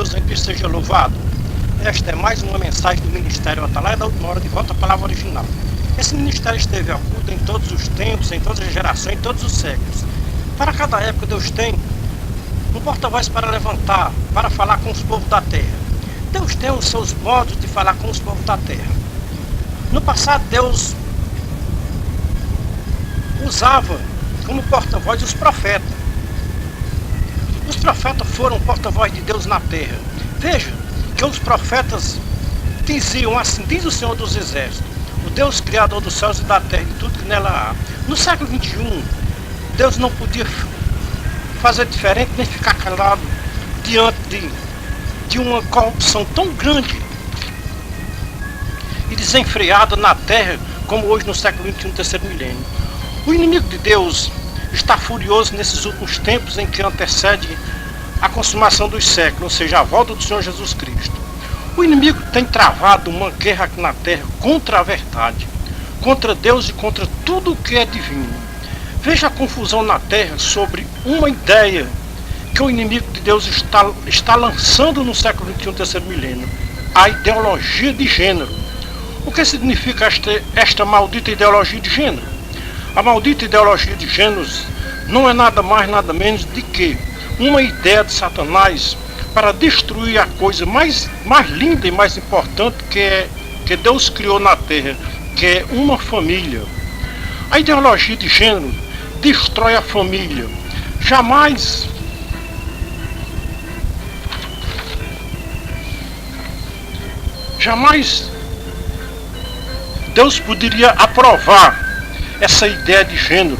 Deus em Cristo seja louvado. Esta é mais uma mensagem do Ministério Atalaia da Última Hora, de volta à palavra original. Esse ministério esteve oculto em todos os tempos, em todas as gerações, em todos os séculos. Para cada época Deus tem um porta-voz para levantar, para falar com os povos da terra. Deus tem os seus modos de falar com os povos da terra. No passado Deus usava como porta-voz os profetas. Os profetas foram porta-voz de Deus na terra. Veja que os profetas diziam assim: diz o Senhor dos Exércitos, o Deus criador dos céus e da terra e de tudo que nela há. No século XXI, Deus não podia fazer diferente nem ficar calado diante de uma corrupção tão grande e desenfreada na terra como hoje no século XXI, terceiro milênio. O inimigo de Deus está furioso nesses últimos tempos em que antecede a consumação dos séculos, ou seja, a volta do Senhor Jesus Cristo. O inimigo tem travado uma guerra aqui na terra contra a verdade, contra Deus e contra tudo o que é divino. Veja a confusão na terra sobre uma ideia que o inimigo de Deus está lançando no século XXI, terceiro milênio: a ideologia de gênero. O que significa esta maldita ideologia de gênero? A maldita ideologia de gêneros não é nada mais, nada menos do que uma ideia de Satanás para destruir a coisa mais linda e mais importante que Deus criou na terra, que é uma família. A ideologia de gênero destrói a família. Jamais Deus poderia aprovar essa ideia de gênero.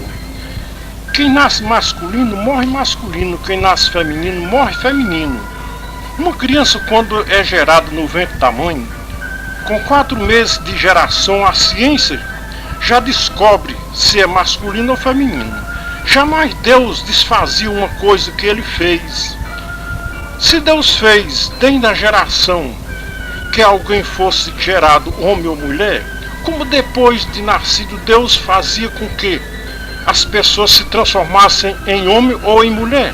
Quem nasce masculino morre masculino, quem nasce feminino morre feminino. Uma criança, quando é gerada no ventre da mãe, com 4 meses de geração, a ciência já descobre se é masculino ou feminino. Jamais Deus desfazia uma coisa que Ele fez. Se Deus fez desde a geração que alguém fosse gerado homem ou mulher, como depois de nascido Deus fazia com que as pessoas se transformassem em homem ou em mulher?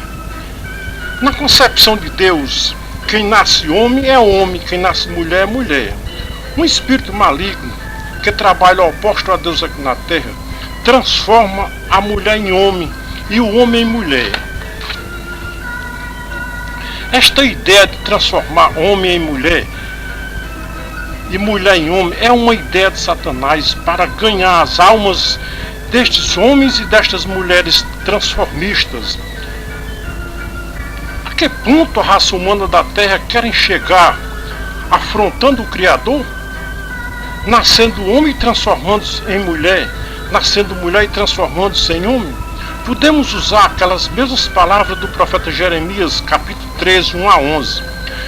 Na concepção de Deus, quem nasce homem é homem, quem nasce mulher é mulher. Um espírito maligno que trabalha oposto a Deus aqui na terra transforma a mulher em homem e o homem em mulher. Esta ideia de transformar homem em mulher e mulher em homem é uma ideia de Satanás para ganhar as almas destes homens e destas mulheres transformistas. A que ponto a raça humana da terra querem chegar afrontando o Criador? Nascendo homem e transformando-se em mulher, nascendo mulher e transformando-se em homem? Podemos usar aquelas mesmas palavras do profeta Jeremias, capítulo 13, 1 a 11.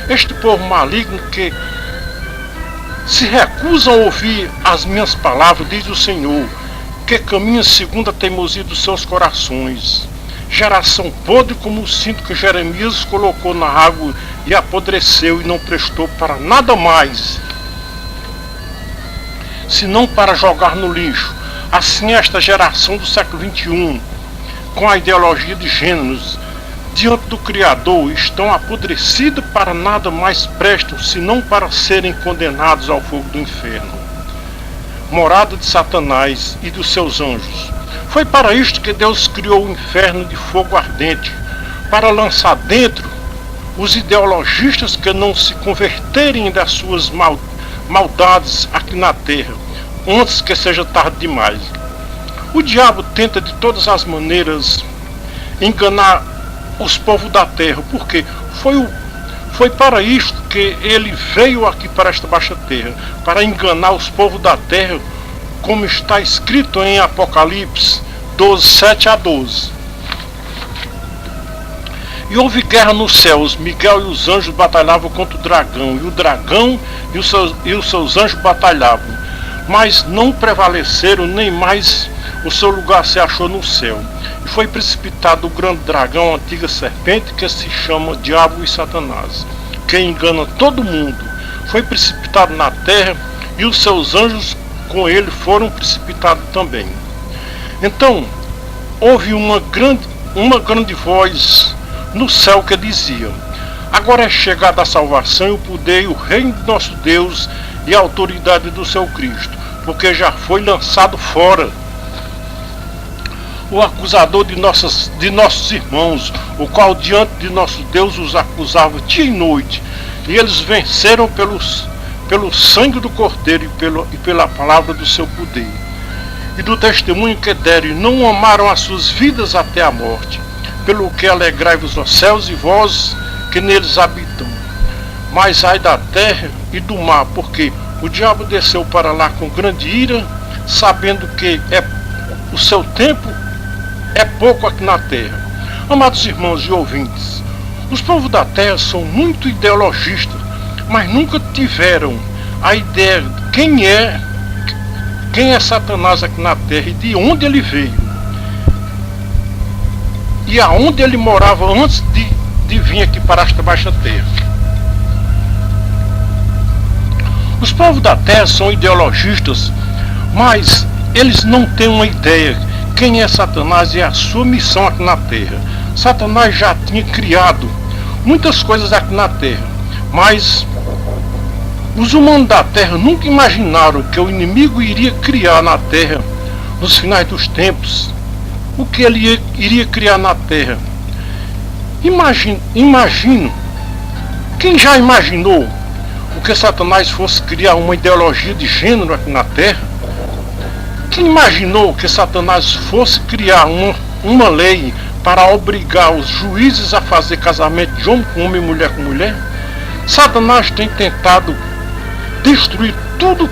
Este povo maligno que se recusam a ouvir as minhas palavras, diz o Senhor, que caminha segundo a teimosia dos seus corações. Geração podre como o cinto que Jeremias colocou na água e apodreceu e não prestou para nada mais, senão para jogar no lixo. Assim esta geração do século XXI, com a ideologia de gêneros, diante do Criador, estão apodrecidos para nada mais prestam, senão para serem condenados ao fogo do inferno, morada de Satanás e dos seus anjos. Foi para isto que Deus criou o inferno de fogo ardente, para lançar dentro os ideologistas que não se converterem das suas maldades aqui na terra, antes que seja tarde demais. O diabo tenta de todas as maneiras enganar os povos da terra, porque foi para isto que ele veio aqui para esta baixa terra, para enganar os povos da terra, como está escrito em Apocalipse 12, 7 a 12. E houve guerra nos céus, Miguel e os anjos batalhavam contra o dragão, e o dragão e os seus anjos batalhavam, mas não prevaleceram, nem mais o seu lugar se achou no céu. E foi precipitado o grande dragão, a antiga serpente, que se chama Diabo e Satanás, que engana todo mundo. Foi precipitado na terra, e os seus anjos com ele foram precipitados também. Então, houve uma grande voz no céu que dizia: Agora é chegada a salvação e o poder e o reino de nosso Deus e a autoridade do seu Cristo, porque já foi lançado fora o acusador de nossos irmãos, o qual diante de nosso Deus os acusava dia e noite, e eles venceram pelo sangue do Cordeiro e pela palavra do seu poder, e do testemunho que deram, e não amaram as suas vidas até a morte. Pelo que alegrai-vos, ó céus, e vós que neles habitam. Mas ai da terra e do mar, porque o diabo desceu para lá com grande ira, sabendo que o seu tempo é pouco aqui na terra. Amados irmãos e ouvintes, os povos da terra são muito ideologistas, mas nunca tiveram a ideia de quem é Satanás aqui na terra e de onde ele veio e aonde ele morava antes de vir aqui para esta baixa terra. Os povos da terra são ideologistas, mas eles não têm uma ideia quem é Satanás e a sua missão aqui na terra. Satanás já tinha criado muitas coisas aqui na terra, mas os humanos da terra nunca imaginaram que o inimigo iria criar na terra, nos finais dos tempos, o que ele iria criar na terra. Imagino, quem já imaginou o que Satanás fosse criar uma ideologia de gênero aqui na terra? Quem imaginou que Satanás fosse criar uma lei para obrigar os juízes a fazer casamento de homem com homem e mulher com mulher? Satanás tem tentado destruir tudo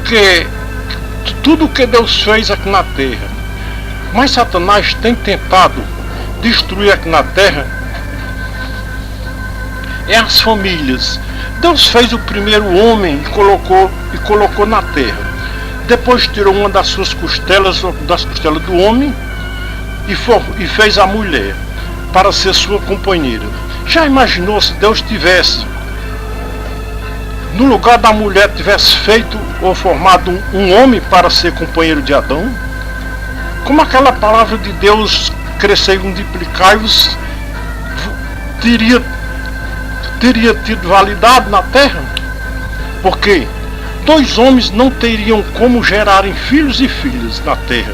que Deus fez aqui na terra. Mas Satanás tem tentado destruir aqui na terra as famílias. Deus fez o primeiro homem e colocou na terra. Depois tirou uma das suas costelas, das costelas do homem, e fez a mulher para ser sua companheira. Já imaginou se Deus tivesse, no lugar da mulher, tivesse feito ou formado um homem para ser companheiro de Adão? Como aquela palavra de Deus, crescei e multiplicai-vos, teria tido validade na terra? Porque dois homens não teriam como gerarem filhos e filhas na terra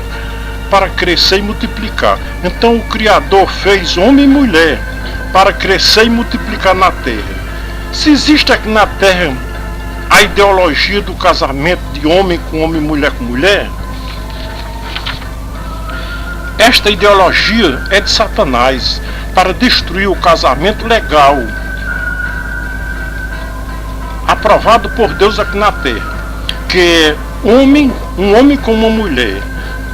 para crescer e multiplicar. Então o Criador fez homem e mulher para crescer e multiplicar na terra. Se existe aqui na terra a ideologia do casamento de homem com homem e mulher com mulher, esta ideologia é de Satanás para destruir o casamento legal aprovado por Deus aqui na terra, que é um homem com uma mulher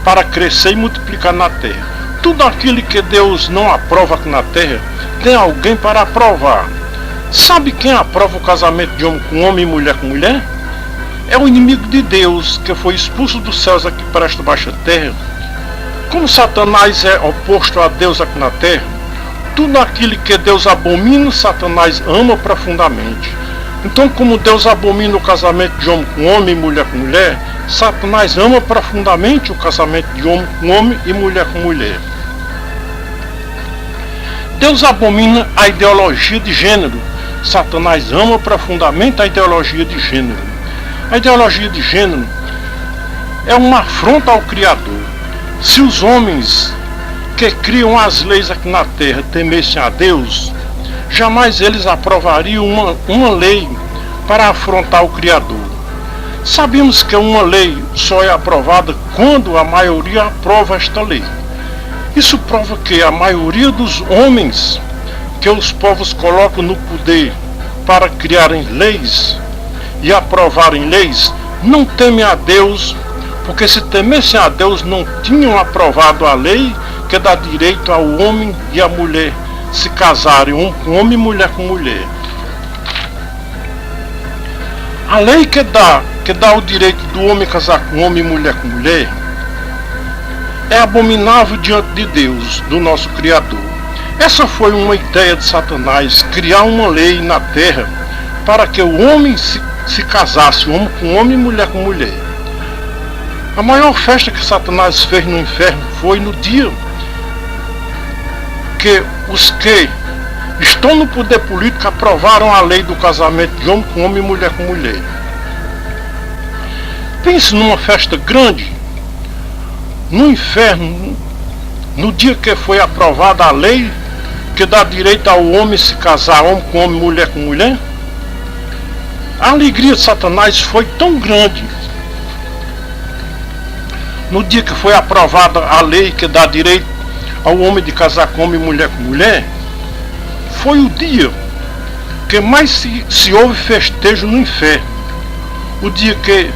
para crescer e multiplicar na terra. Tudo aquilo que Deus não aprova aqui na terra, tem alguém para aprovar. Sabe quem aprova o casamento de homem com homem e mulher com mulher? É o inimigo de Deus, que foi expulso dos céus aqui para esta baixa terra. Como Satanás é oposto a Deus aqui na terra, tudo aquilo que Deus abomina, Satanás ama profundamente. Então, como Deus abomina o casamento de homem com homem e mulher com mulher, Satanás ama profundamente o casamento de homem com homem e mulher com mulher. Deus abomina a ideologia de gênero. Satanás ama profundamente a ideologia de gênero. A ideologia de gênero é uma afronta ao Criador. Se os homens que criam as leis aqui na terra temessem a Deus, jamais eles aprovariam uma lei para afrontar o Criador. Sabemos que uma lei só é aprovada quando a maioria aprova esta lei. Isso prova que a maioria dos homens que os povos colocam no poder para criarem leis e aprovarem leis não temem a Deus, porque se temessem a Deus não tinham aprovado a lei que dá direito ao homem e à mulher se casarem, um com homem e mulher com mulher. A lei que dá o direito do homem casar com homem e mulher com mulher é abominável diante de Deus, do nosso Criador. Essa foi uma ideia de Satanás, criar uma lei na terra para que o homem se casasse, homem com homem e mulher com mulher. A maior festa que Satanás fez no inferno foi no dia que os que estão no poder político, aprovaram a lei do casamento de homem com homem e mulher com mulher. Pense numa festa grande, no inferno, no dia que foi aprovada a lei que dá direito ao homem se casar homem com homem, mulher com mulher. A alegria de Satanás foi tão grande. No dia que foi aprovada a lei que dá direito ao homem de casar com homem e mulher com mulher, foi o dia que mais se houve festejo no inferno. O dia que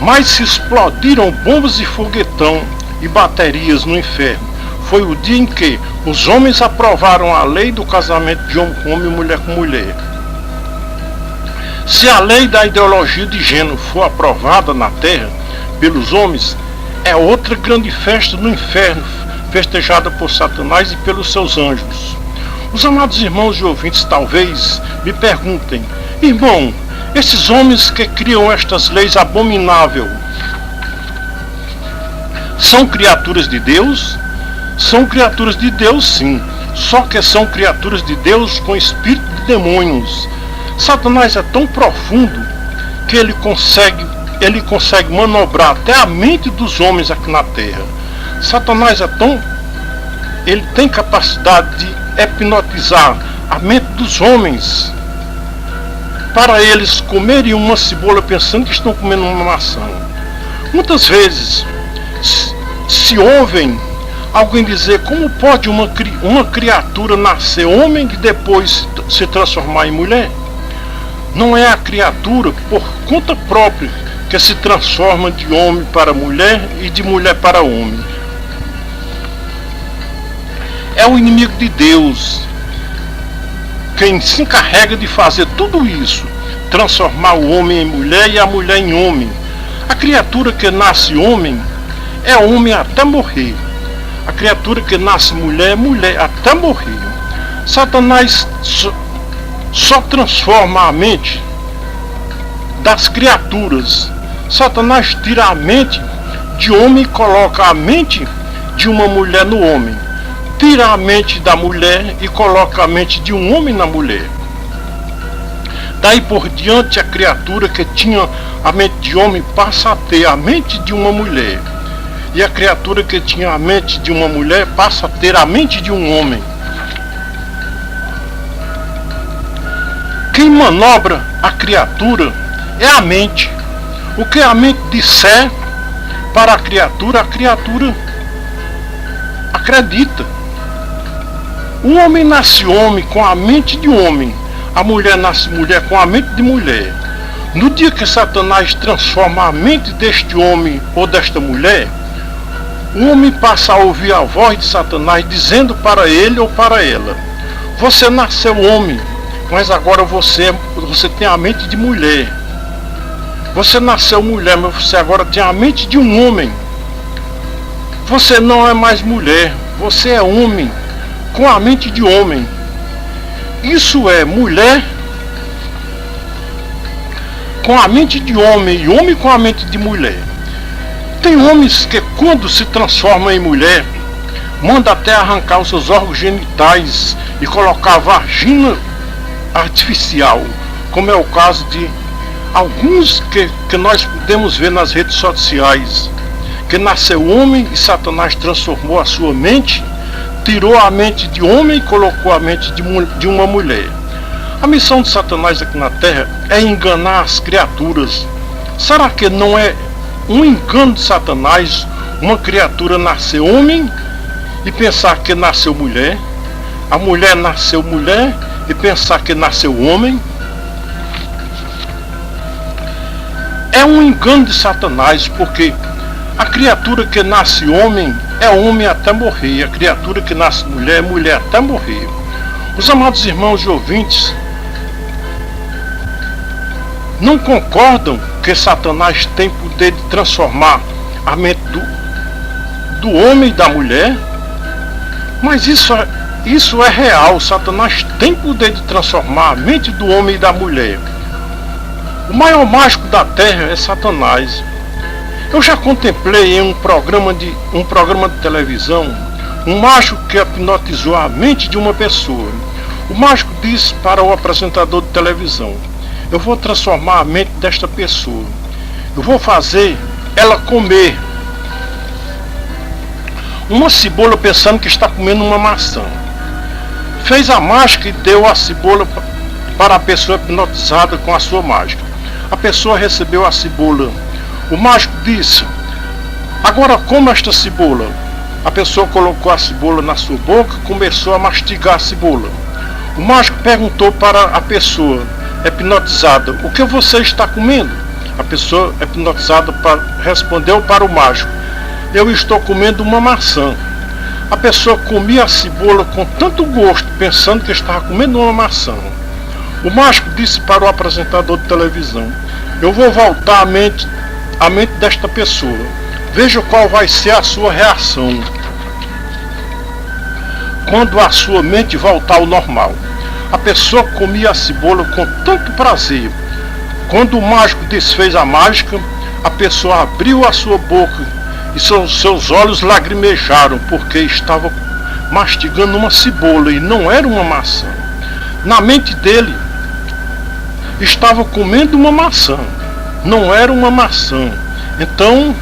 mais se explodiram bombas e foguetão e baterias no inferno. Foi o dia em que os homens aprovaram a lei do casamento de homem com homem e mulher com mulher. Se a lei da ideologia de gênero for aprovada na terra pelos homens, é outra grande festa no inferno, festejada por Satanás e pelos seus anjos. Os amados irmãos e ouvintes talvez me perguntem: irmão, esses homens que criam estas leis abomináveis são criaturas de Deus? São criaturas de Deus, sim, só que são criaturas de Deus com espírito de demônios. Satanás é tão profundo que ele consegue manobrar até a mente dos homens aqui na terra. Satanás ele tem capacidade de hipnotizar a mente dos homens para eles comerem uma cebola pensando que estão comendo uma maçã. Muitas vezes se ouvem alguém dizer: como pode uma criatura nascer homem e depois se transformar em mulher? Não é a criatura por conta própria que se transforma de homem para mulher e de mulher para homem. É o inimigo de Deus quem se encarrega de fazer tudo isso, transformar o homem em mulher e a mulher em homem. A criatura que nasce homem é homem até morrer. A criatura que nasce mulher é mulher até morrer. Satanás só transforma a mente das criaturas. Satanás tira a mente de homem e coloca a mente de uma mulher no homem. Tira a mente da mulher e coloca a mente de um homem na mulher. Daí por diante, a criatura que tinha a mente de homem passa a ter a mente de uma mulher. E a criatura que tinha a mente de uma mulher passa a ter a mente de um homem. Quem manobra a criatura é a mente. O que a mente disser para a criatura acredita. O homem nasce homem com a mente de homem. A mulher nasce mulher com a mente de mulher. No dia que Satanás transforma a mente deste homem ou desta mulher, o homem passa a ouvir a voz de Satanás dizendo para ele ou para ela: você nasceu homem, mas agora você tem a mente de mulher. Você nasceu mulher, mas você agora tem a mente de um homem. Você não é mais mulher, você é homem, com a mente de homem. Isso é mulher com a mente de homem e homem com a mente de mulher. Tem homens que quando se transformam em mulher, manda até arrancar os seus órgãos genitais e colocar vagina artificial, como é o caso de alguns que nós podemos ver nas redes sociais, que nasceu homem e Satanás transformou a sua mente, tirou a mente de homem e colocou a mente de uma mulher. A missão de Satanás aqui na terra é enganar as criaturas. Será que não é um engano de Satanás uma criatura nascer homem e pensar que nasceu mulher? A mulher nasceu mulher e pensar que nasceu homem? É um engano de Satanás, porque a criatura que nasce homem é homem até morrer. A criatura que nasce mulher é mulher até morrer. Os amados irmãos e ouvintes não concordam que Satanás tem poder de transformar a mente do homem e da mulher? Mas isso é real. Satanás tem poder de transformar a mente do homem e da mulher. O maior mágico da terra é Satanás. Eu já contemplei em um programa de televisão um mágico que hipnotizou a mente de uma pessoa. O mágico disse para o apresentador de televisão: eu vou transformar a mente desta pessoa. Eu vou fazer ela comer uma cebola pensando que está comendo uma maçã. Fez a mágica e deu a cebola para a pessoa hipnotizada com a sua mágica. A pessoa recebeu a cebola. O mágico disse: agora coma esta cebola. A pessoa colocou a cebola na sua boca e começou a mastigar a cebola. O mágico perguntou para a pessoa hipnotizada: o que você está comendo? A pessoa hipnotizada respondeu para o mágico: eu estou comendo uma maçã. A pessoa comia a cebola com tanto gosto, pensando que estava comendo uma maçã. O mágico disse para o apresentador de televisão: eu vou voltar à mente desta pessoa. Veja qual vai ser a sua reação quando a sua mente voltar ao normal. A pessoa comia a cebola com tanto prazer. Quando o mágico desfez a mágica, a pessoa abriu a sua boca e seus olhos lagrimejaram, porque estava mastigando uma cebola e não era uma maçã. Na mente dele, estava comendo uma maçã, não era uma maçã, então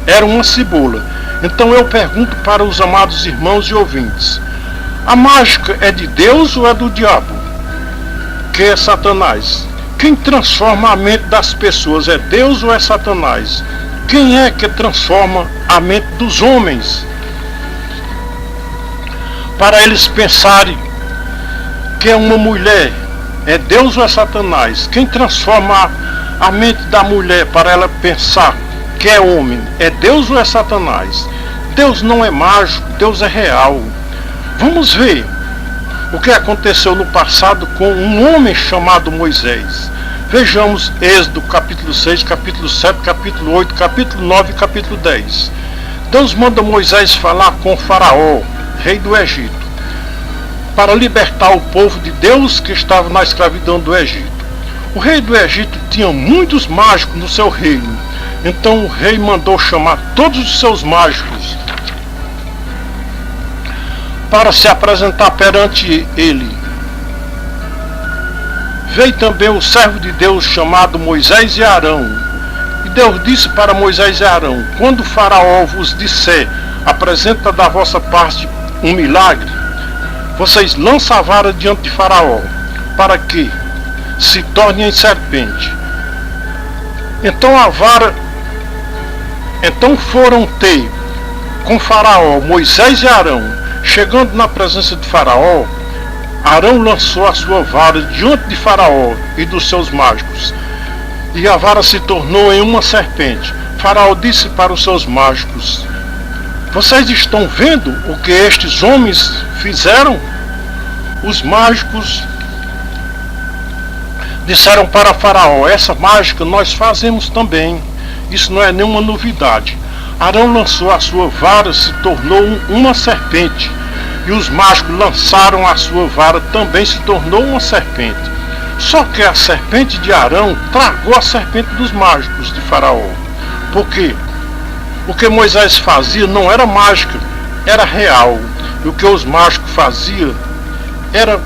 era uma cebola. Então eu pergunto para os amados irmãos e ouvintes: a mágica é de Deus ou é do diabo, que é Satanás? Quem transforma a mente das pessoas é Deus ou é Satanás? Quem é que transforma a mente dos homens para eles pensarem que é uma mulher? É Deus ou é Satanás? Quem transforma a mente da mulher para ela pensar que é homem? É Deus ou é Satanás? Deus não é mágico, Deus é real. Vamos ver o que aconteceu no passado com um homem chamado Moisés. Vejamos Êxodo capítulo 6, capítulo 7, capítulo 8, capítulo 9 e capítulo 10. Deus manda Moisés falar com Faraó, rei do Egito, para libertar o povo de Deus que estava na escravidão do Egito. O rei do Egito tinha muitos mágicos no seu reino. Então o rei mandou chamar todos os seus mágicos para se apresentar perante ele. Veio também o servo de Deus chamado Moisés e Arão. E Deus disse para Moisés e Arão: quando o Faraó vos disser, apresenta da vossa parte um milagre, vocês lançam a vara diante de Faraó, para que se torne em serpente. Então foram ter com Faraó Moisés e Arão. Chegando na presença de Faraó, Arão lançou a sua vara diante de Faraó e dos seus mágicos, e a vara se tornou em uma serpente. Faraó disse para os seus mágicos: vocês estão vendo o que estes homens fizeram? Os mágicos disseram para Faraó: essa mágica nós fazemos também, isso não é nenhuma novidade. Arão lançou a sua vara, se tornou uma serpente, e os mágicos lançaram a sua vara, também se tornou uma serpente. Só que a serpente de Arão tragou a serpente dos mágicos de Faraó. Por quê? O que Moisés fazia não era mágica, era real. E o que os mágicos faziam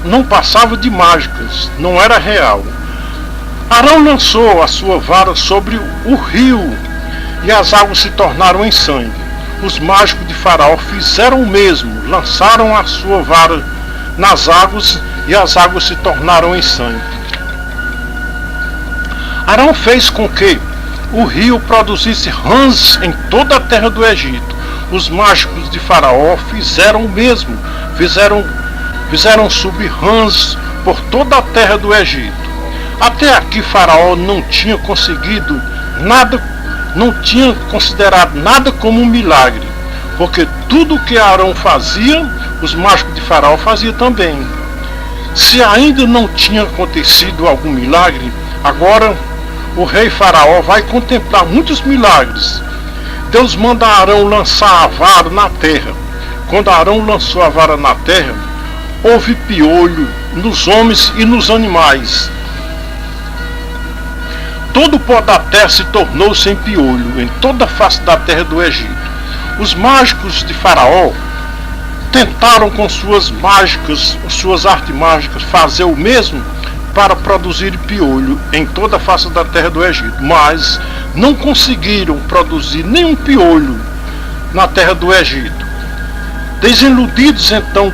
não passava de mágicas, não era real. Arão lançou a sua vara sobre o rio e as águas se tornaram em sangue. Os mágicos de Faraó fizeram o mesmo, lançaram a sua vara nas águas e as águas se tornaram em sangue. Arão fez com que o rio produzisse rãs em toda a terra do Egito. Os mágicos de Faraó fizeram o mesmo, fizeram subir rãs por toda a terra do Egito. Até aqui Faraó não tinha conseguido nada, não tinha considerado nada como um milagre, porque tudo que Arão fazia, os mágicos de Faraó faziam também. Se ainda não tinha acontecido algum milagre, agora o rei Faraó vai contemplar muitos milagres. Deus manda Arão lançar a vara na terra. Quando Arão lançou a vara na terra, houve piolho nos homens e nos animais. Todo o pó da terra se tornou sem piolho em toda a face da terra do Egito. Os mágicos de Faraó tentaram com suas mágicas, suas artes mágicas, fazer o mesmo para produzir piolho em toda a face da terra do Egito, mas não conseguiram produzir nenhum piolho na terra do Egito. Desiludidos, então,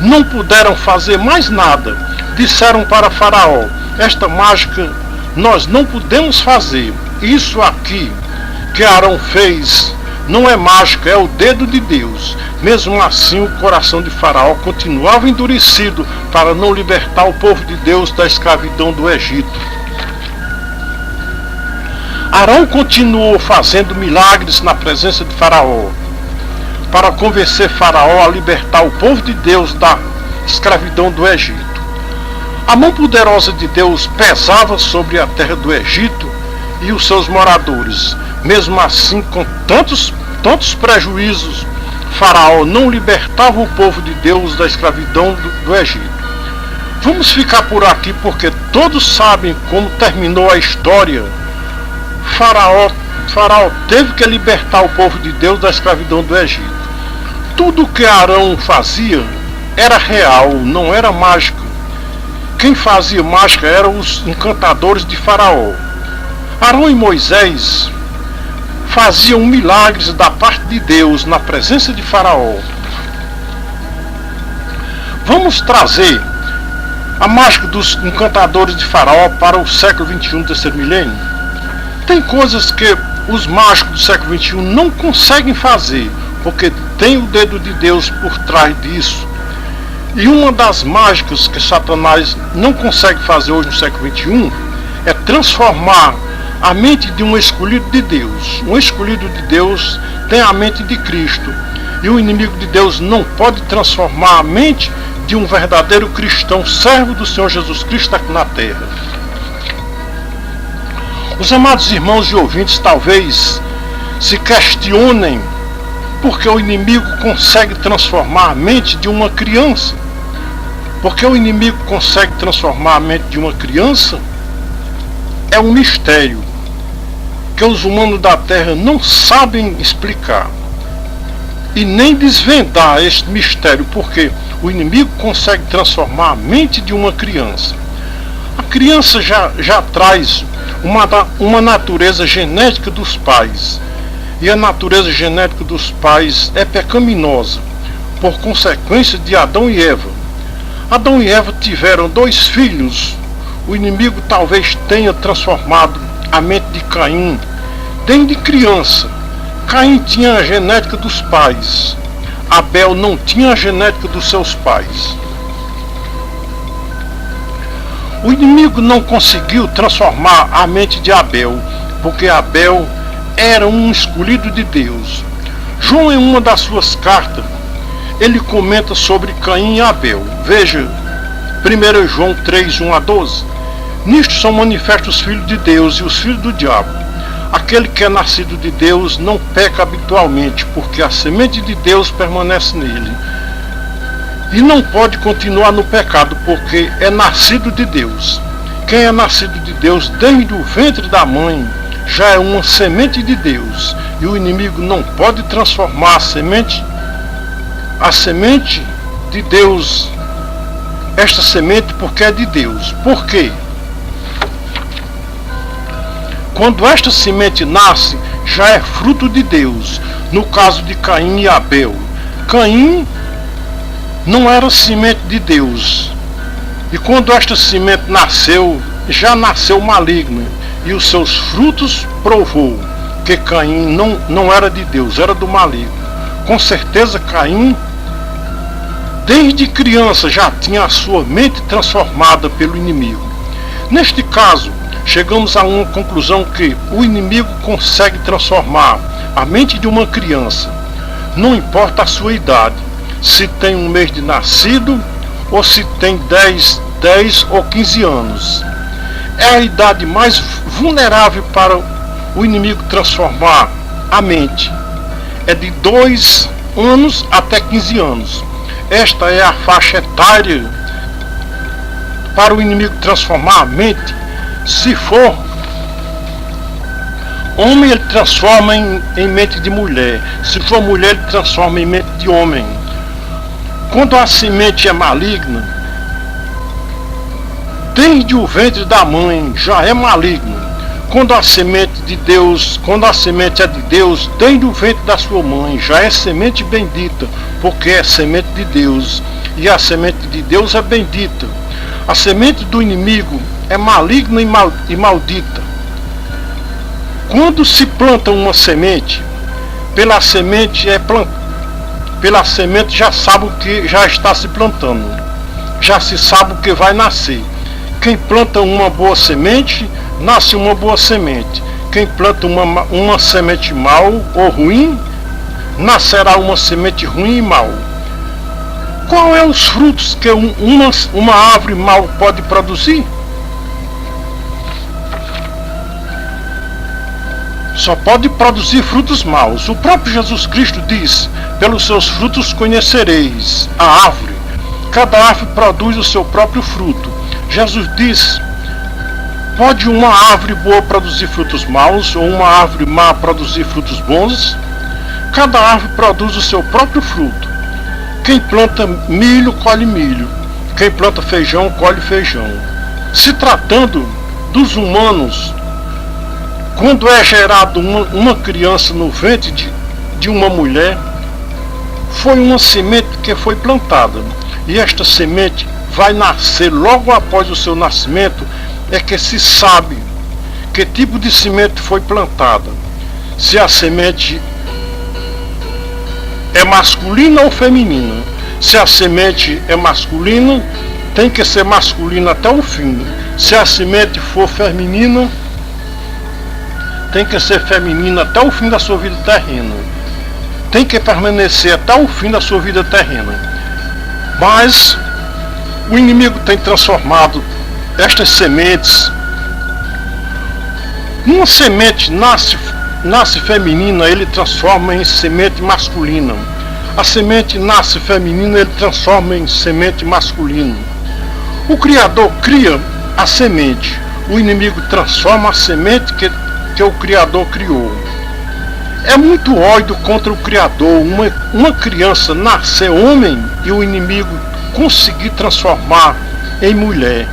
não puderam fazer mais nada. Disseram para Faraó: esta mágica nós não podemos fazer. Isso aqui que Arão fez não é mágica, é o dedo de Deus. Mesmo assim, o coração de Faraó continuava endurecido para não libertar o povo de Deus da escravidão do Egito. Arão continuou fazendo milagres na presença de Faraó, para convencer Faraó a libertar o povo de Deus da escravidão do Egito. A mão poderosa de Deus pesava sobre a terra do Egito e os seus moradores. Mesmo assim, com tantos prejuízos, Faraó não libertava o povo de Deus da escravidão do Egito. Vamos ficar por aqui porque todos sabem como terminou a história. Faraó teve que libertar o povo de Deus da escravidão do Egito. Tudo que Arão fazia era real, não era mágica. Quem fazia mágica eram os encantadores de Faraó. Arão e Moisés faziam milagres da parte de Deus na presença de Faraó. Vamos trazer a mágica dos encantadores de Faraó para o século XXI, terceiro milênio. Tem coisas que os mágicos do século XXI não conseguem fazer, porque tem o dedo de Deus por trás disso. E uma das mágicas que Satanás não consegue fazer hoje no século XXI é transformar a mente de um escolhido de Deus. Um escolhido de Deus tem a mente de Cristo. E o inimigo de Deus não pode transformar a mente de um verdadeiro cristão, servo do Senhor Jesus Cristo aqui na terra. Os amados irmãos e ouvintes talvez se questionem porque o inimigo consegue transformar a mente de uma criança. Porque o inimigo consegue transformar a mente de uma criança é um mistério que os humanos da terra não sabem explicar e nem desvendar este mistério, porque o inimigo consegue transformar a mente de uma criança. A criança já traz uma natureza genética dos pais, e a natureza genética dos pais é pecaminosa, por consequência de Adão e Eva. Adão e Eva tiveram 2 filhos. O inimigo talvez tenha transformado a mente de Caim desde criança. Caim tinha a genética dos pais. Abel não tinha a genética dos seus pais. O inimigo não conseguiu transformar a mente de Abel, porque Abel era um escolhido de Deus. João, em uma das suas cartas, ele comenta sobre Caim e Abel. Veja, 1 João 3, 1 a 12. Nisto são manifestos os filhos de Deus e os filhos do diabo. Aquele que é nascido de Deus não peca habitualmente, porque a semente de Deus permanece nele. E não pode continuar no pecado, porque é nascido de Deus. Quem é nascido de Deus desde o ventre da mãe já é uma semente de Deus. E o inimigo não pode transformar a semente de Deus, esta semente, porque é de Deus. Por quê? Quando esta semente nasce, já é fruto de Deus. No caso de Caim e Abel, Caim não era semente de Deus. E quando esta semente nasceu, já nasceu maligna. E os seus frutos provou que Caim não era de Deus, era do maligno. Com certeza Caim, desde criança, já tinha a sua mente transformada pelo inimigo. Neste caso, chegamos a uma conclusão que o inimigo consegue transformar a mente de uma criança, não importa a sua idade, se tem um mês de nascido ou se tem 10 ou 15 anos. É a idade mais vulnerável para o inimigo transformar a mente. É de 2 anos até 15 anos. Esta é a faixa etária para o inimigo transformar a mente. Se for homem, ele transforma em mente de mulher. Se for mulher, ele transforma em mente de homem. Quando a semente é maligna, desde o ventre da mãe já é maligna. Quando a semente de Deus, quando a semente é de Deus, desde o ventre da sua mãe já é semente bendita, porque é semente de Deus, e a semente de Deus é bendita. A semente do inimigo é maligna e maldita. Quando se planta uma semente, pela semente já sabe o que já está se plantando, já se sabe o que vai nascer. Quem planta uma boa semente, nasce uma boa semente. Quem planta uma semente mal ou ruim, nascerá uma semente ruim e mal. Qual é os frutos que uma árvore mal pode produzir? Só pode produzir frutos maus. O próprio Jesus Cristo diz: pelos seus frutos conhecereis a árvore. Cada árvore produz o seu próprio fruto. Jesus diz: pode uma árvore boa produzir frutos maus ou uma árvore má produzir frutos bons? Cada árvore produz o seu próprio fruto. Quem planta milho, colhe milho. Quem planta feijão, colhe feijão. Se tratando dos humanos, quando é gerado uma criança no ventre de uma mulher, foi uma semente que foi plantada. E esta semente vai nascer logo após o seu nascimento, é que se sabe que tipo de semente foi plantada. Se a semente é masculina ou feminina. Se a semente é masculina, tem que ser masculina até o fim. Se a semente for feminina, tem que ser feminina até o fim da sua vida terrena. Tem que permanecer até o fim da sua vida terrena. Mas o inimigo tem transformado estas sementes. Uma semente nasce feminina, ele transforma em semente masculina. A semente nasce feminina, ele transforma em semente masculina. O Criador cria a semente. O inimigo transforma a semente que o Criador criou. É muito ódio contra o Criador. Uma criança nascer homem e o inimigo conseguir transformar em mulher.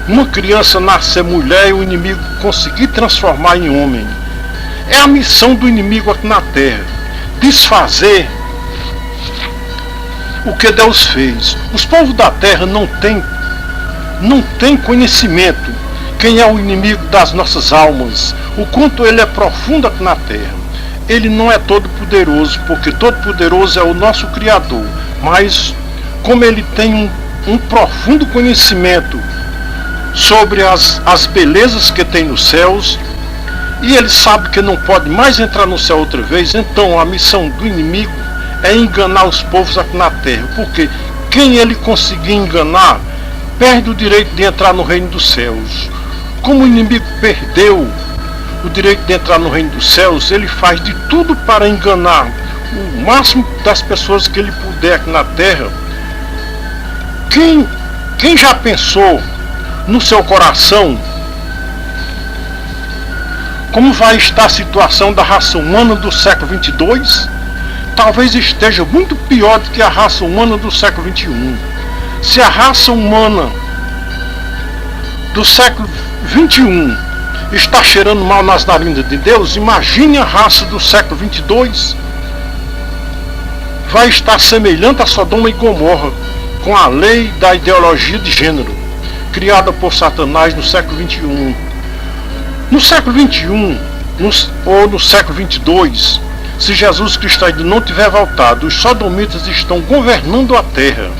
Uma criança nascer mulher e o inimigo conseguir transformar em homem. É a missão do inimigo aqui na terra. Desfazer o que Deus fez. Os povos da terra não têm conhecimento. Quem é o inimigo das nossas almas? O quanto ele é profundo aqui na terra. Ele não é todo poderoso, porque todo poderoso é o nosso Criador. Mas como ele tem um profundo conhecimento sobre as belezas que tem nos céus, e ele sabe que não pode mais entrar no céu outra vez, então a missão do inimigo é enganar os povos aqui na terra, porque quem ele conseguir enganar, perde o direito de entrar no reino dos céus. Como o inimigo perdeu o direito de entrar no reino dos céus, ele faz de tudo para enganar o máximo das pessoas que ele puder aqui na terra. Quem já pensou no seu coração como vai estar a situação da raça humana do século 22? Talvez esteja muito pior do que a raça humana do século 21. Se a raça humana do século 21 está cheirando mal nas narinas de Deus, imagine a raça do século 22. Vai estar semelhante a Sodoma e Gomorra, com a lei da ideologia de gênero, criada por Satanás no século 21. No século 21, ou no século 22, se Jesus Cristo ainda não tiver voltado, os sodomitas estão governando a terra.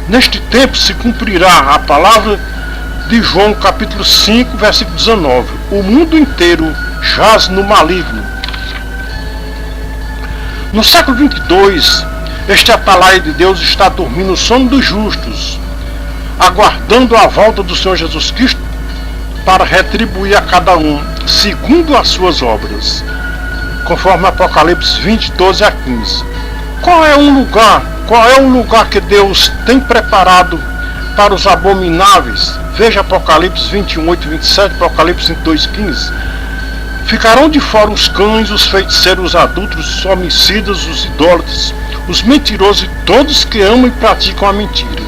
Neste tempo se cumprirá a palavra de João capítulo 5, versículo 19. O mundo inteiro jaz no maligno. No século 22, este atalaia de Deus está dormindo o sono dos justos, aguardando a volta do Senhor Jesus Cristo para retribuir a cada um segundo as suas obras, conforme Apocalipse 20, 12 a 15. Qual é o lugar que Deus tem preparado para os abomináveis? Veja Apocalipse 21, 8 e 27, Apocalipse 22, 15. Ficarão de fora os cães, os feiticeiros, os adúlteros, os homicidas, os idólatras, os mentirosos e todos que amam e praticam a mentira.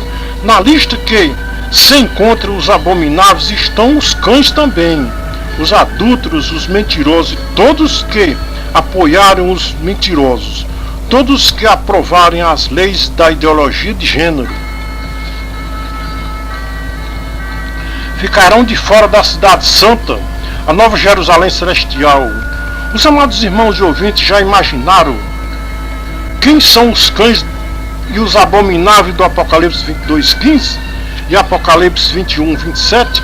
Na lista que se encontram os abomináveis estão os cães também, os adúlteros, os mentirosos e todos que apoiarem os mentirosos, todos que aprovarem as leis da ideologia de gênero. Ficarão de fora da cidade santa, a Nova Jerusalém Celestial. Os amados irmãos e ouvintes já imaginaram quem são os cães e os abomináveis do Apocalipse 22:15 e Apocalipse 21:27?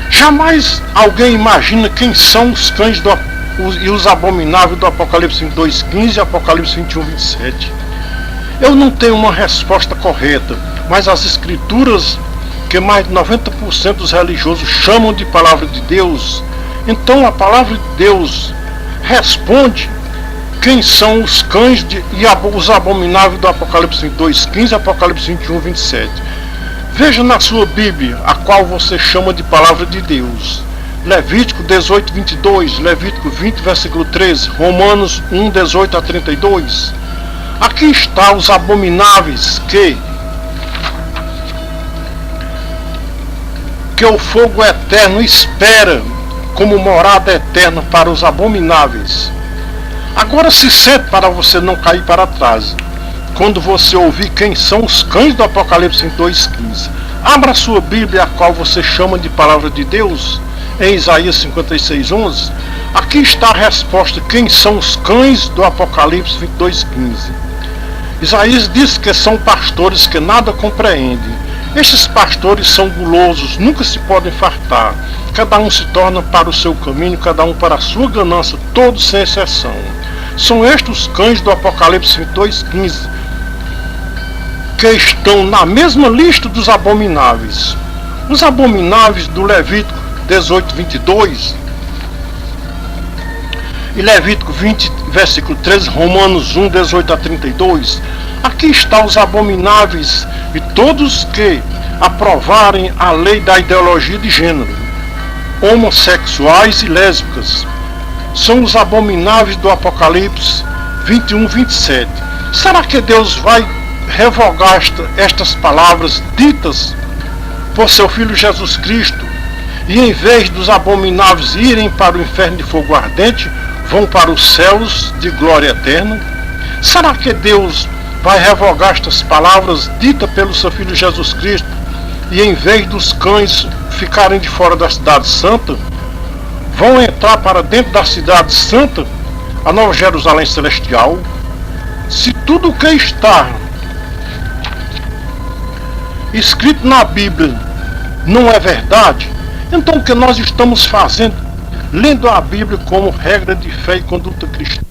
Jamais alguém imagina quem são os cães e os abomináveis do Apocalipse 22:15 e Apocalipse 21:27. Eu não tenho uma resposta correta, mas as escrituras, que mais de 90% dos religiosos chamam de palavra de Deus, então a palavra de Deus responde quem são os cães e os abomináveis do Apocalipse 22:15 e Apocalipse 21:27. Veja na sua Bíblia, a qual você chama de palavra de Deus. Levítico 18:22, Levítico 20, versículo 13, Romanos 1:18 a 32. Aqui está os abomináveis que o fogo eterno espera como morada eterna para os abomináveis. Agora se sente para você não cair para trás, quando você ouvir quem são os cães do Apocalipse 22:15. Abra a sua Bíblia, a qual você chama de palavra de Deus, em Isaías 56:11. Aqui está a resposta, quem são os cães do Apocalipse 22:15. Isaías diz que são pastores que nada compreendem. Estes pastores são gulosos, nunca se podem fartar. Cada um se torna para o seu caminho, cada um para a sua ganância, todos sem exceção. São estes os cães do Apocalipse 22:15 que estão na mesma lista dos abomináveis. Os abomináveis do Levítico 18:22 e Levítico 20, versículo 13, Romanos 1:18 a 32. Aqui estão os abomináveis e todos que aprovarem a lei da ideologia de gênero, homossexuais e lésbicas. São os abomináveis do Apocalipse 21:27. Será que Deus vai revogar estas palavras ditas por seu Filho Jesus Cristo, e em vez dos abomináveis irem para o inferno de fogo ardente, vão para os céus de glória eterna? Será que Deus vai revogar estas palavras ditas pelo seu Filho Jesus Cristo, e em vez dos cães ficarem de fora da cidade santa, vão entrar para dentro da cidade santa, a Nova Jerusalém Celestial? Se tudo o que está escrito na Bíblia não é verdade, então o que nós estamos fazendo? Lendo a Bíblia como regra de fé e conduta cristã.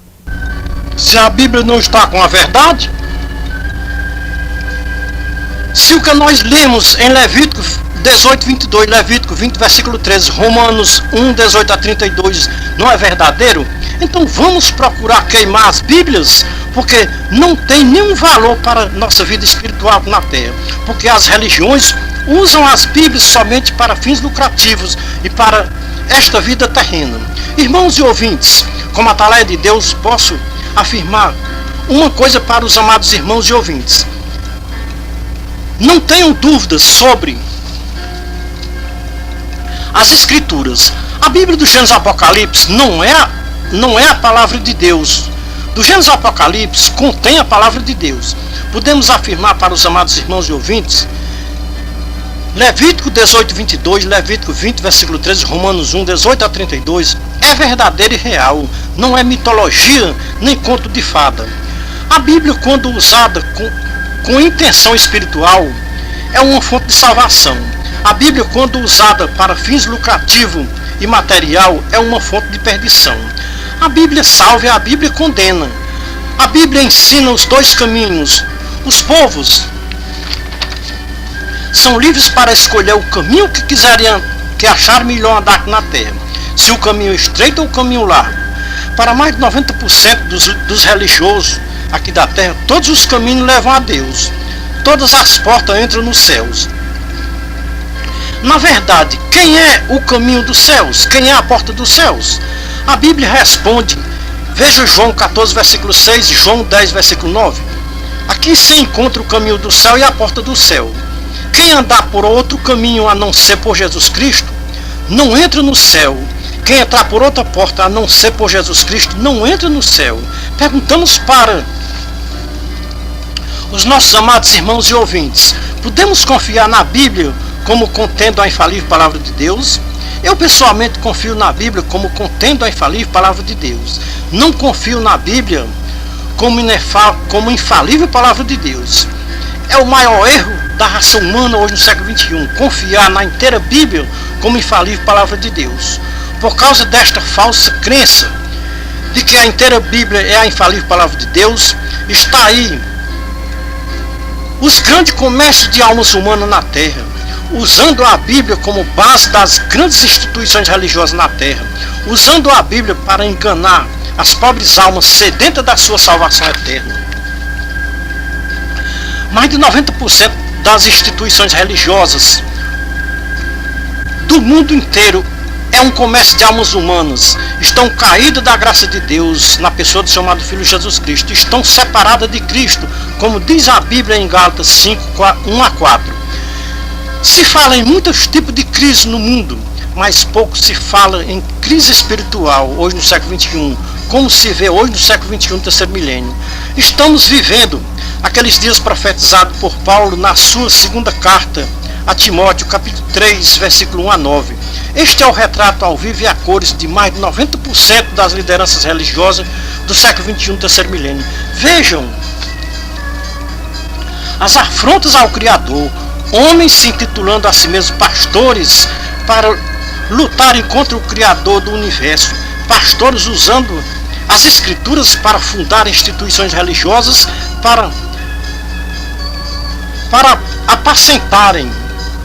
Se a Bíblia não está com a verdade, se o que nós lemos em Levítico 18:22, Levítico 20, versículo 13, Romanos 1:18 a 32 não é verdadeiro, então vamos procurar queimar as Bíblias, porque não tem nenhum valor para a nossa vida espiritual na Terra, porque as religiões usam as Bíblias somente para fins lucrativos e para esta vida terrena. Irmãos e ouvintes, como atalaia de Deus, posso afirmar uma coisa para os amados irmãos e ouvintes: não tenham dúvidas sobre as Escrituras. A Bíblia do Gênesis Apocalipse não é a palavra de Deus. Do Gênesis Apocalipse contém a palavra de Deus. Podemos afirmar para os amados irmãos e ouvintes, Levítico 18:22, Levítico 20, versículo 13, Romanos 1:18 a 32 é verdadeiro e real, não é mitologia nem conto de fada. A Bíblia, quando usada com intenção espiritual, é uma fonte de salvação. A Bíblia, quando usada para fins lucrativos e material, é uma fonte de perdição. A Bíblia salva e a Bíblia condena. A Bíblia ensina os dois caminhos. Os povos são livres para escolher o caminho que achar melhor andar na terra, se o caminho é estreito ou o caminho largo. Para mais de 90% dos religiosos aqui da terra, todos os caminhos levam a Deus, todas as portas entram nos céus. Na verdade, quem é o caminho dos céus? Quem é a porta dos céus? A Bíblia responde, veja João 14, versículo 6 e João 10, versículo 9. Aqui se encontra o caminho do céu e a porta do céu. Quem andar por outro caminho a não ser por Jesus Cristo, não entra no céu. Quem entrar por outra porta a não ser por Jesus Cristo, não entra no céu. Perguntamos para os nossos amados irmãos e ouvintes, podemos confiar na Bíblia como contendo a infalível palavra de Deus? Eu pessoalmente confio na Bíblia como contendo a infalível palavra de Deus. Não confio na Bíblia como infalível palavra de Deus. É o maior erro da raça humana hoje no século XXI, confiar na inteira Bíblia como infalível palavra de Deus. Por causa desta falsa crença de que a inteira Bíblia é a infalível palavra de Deus, está aí os grandes comércios de almas humanas na Terra, usando a Bíblia como base das grandes instituições religiosas na Terra, usando a Bíblia para enganar as pobres almas sedentas da sua salvação eterna. Mais de 90% das instituições religiosas do mundo inteiro é um comércio de almas humanas. Estão caídas da graça de Deus na pessoa do seu amado Filho Jesus Cristo. Estão separadas de Cristo, como diz a Bíblia em Gálatas 5, 1 a 4. Se fala em muitos tipos de crise no mundo, mas pouco se fala em crise espiritual hoje no século XXI, como se vê hoje no século XXI, terceiro milênio. Estamos vivendo aqueles dias profetizados por Paulo na sua segunda carta a Timóteo, capítulo 3, versículo 1 a 9. Este é o retrato ao vivo e a cores de mais de 90% das lideranças religiosas do século XXI, terceiro milênio. Vejam as afrontas ao Criador, homens se intitulando a si mesmos pastores para lutarem contra o Criador do universo, pastores usando as escrituras para fundar instituições religiosas, para apacentarem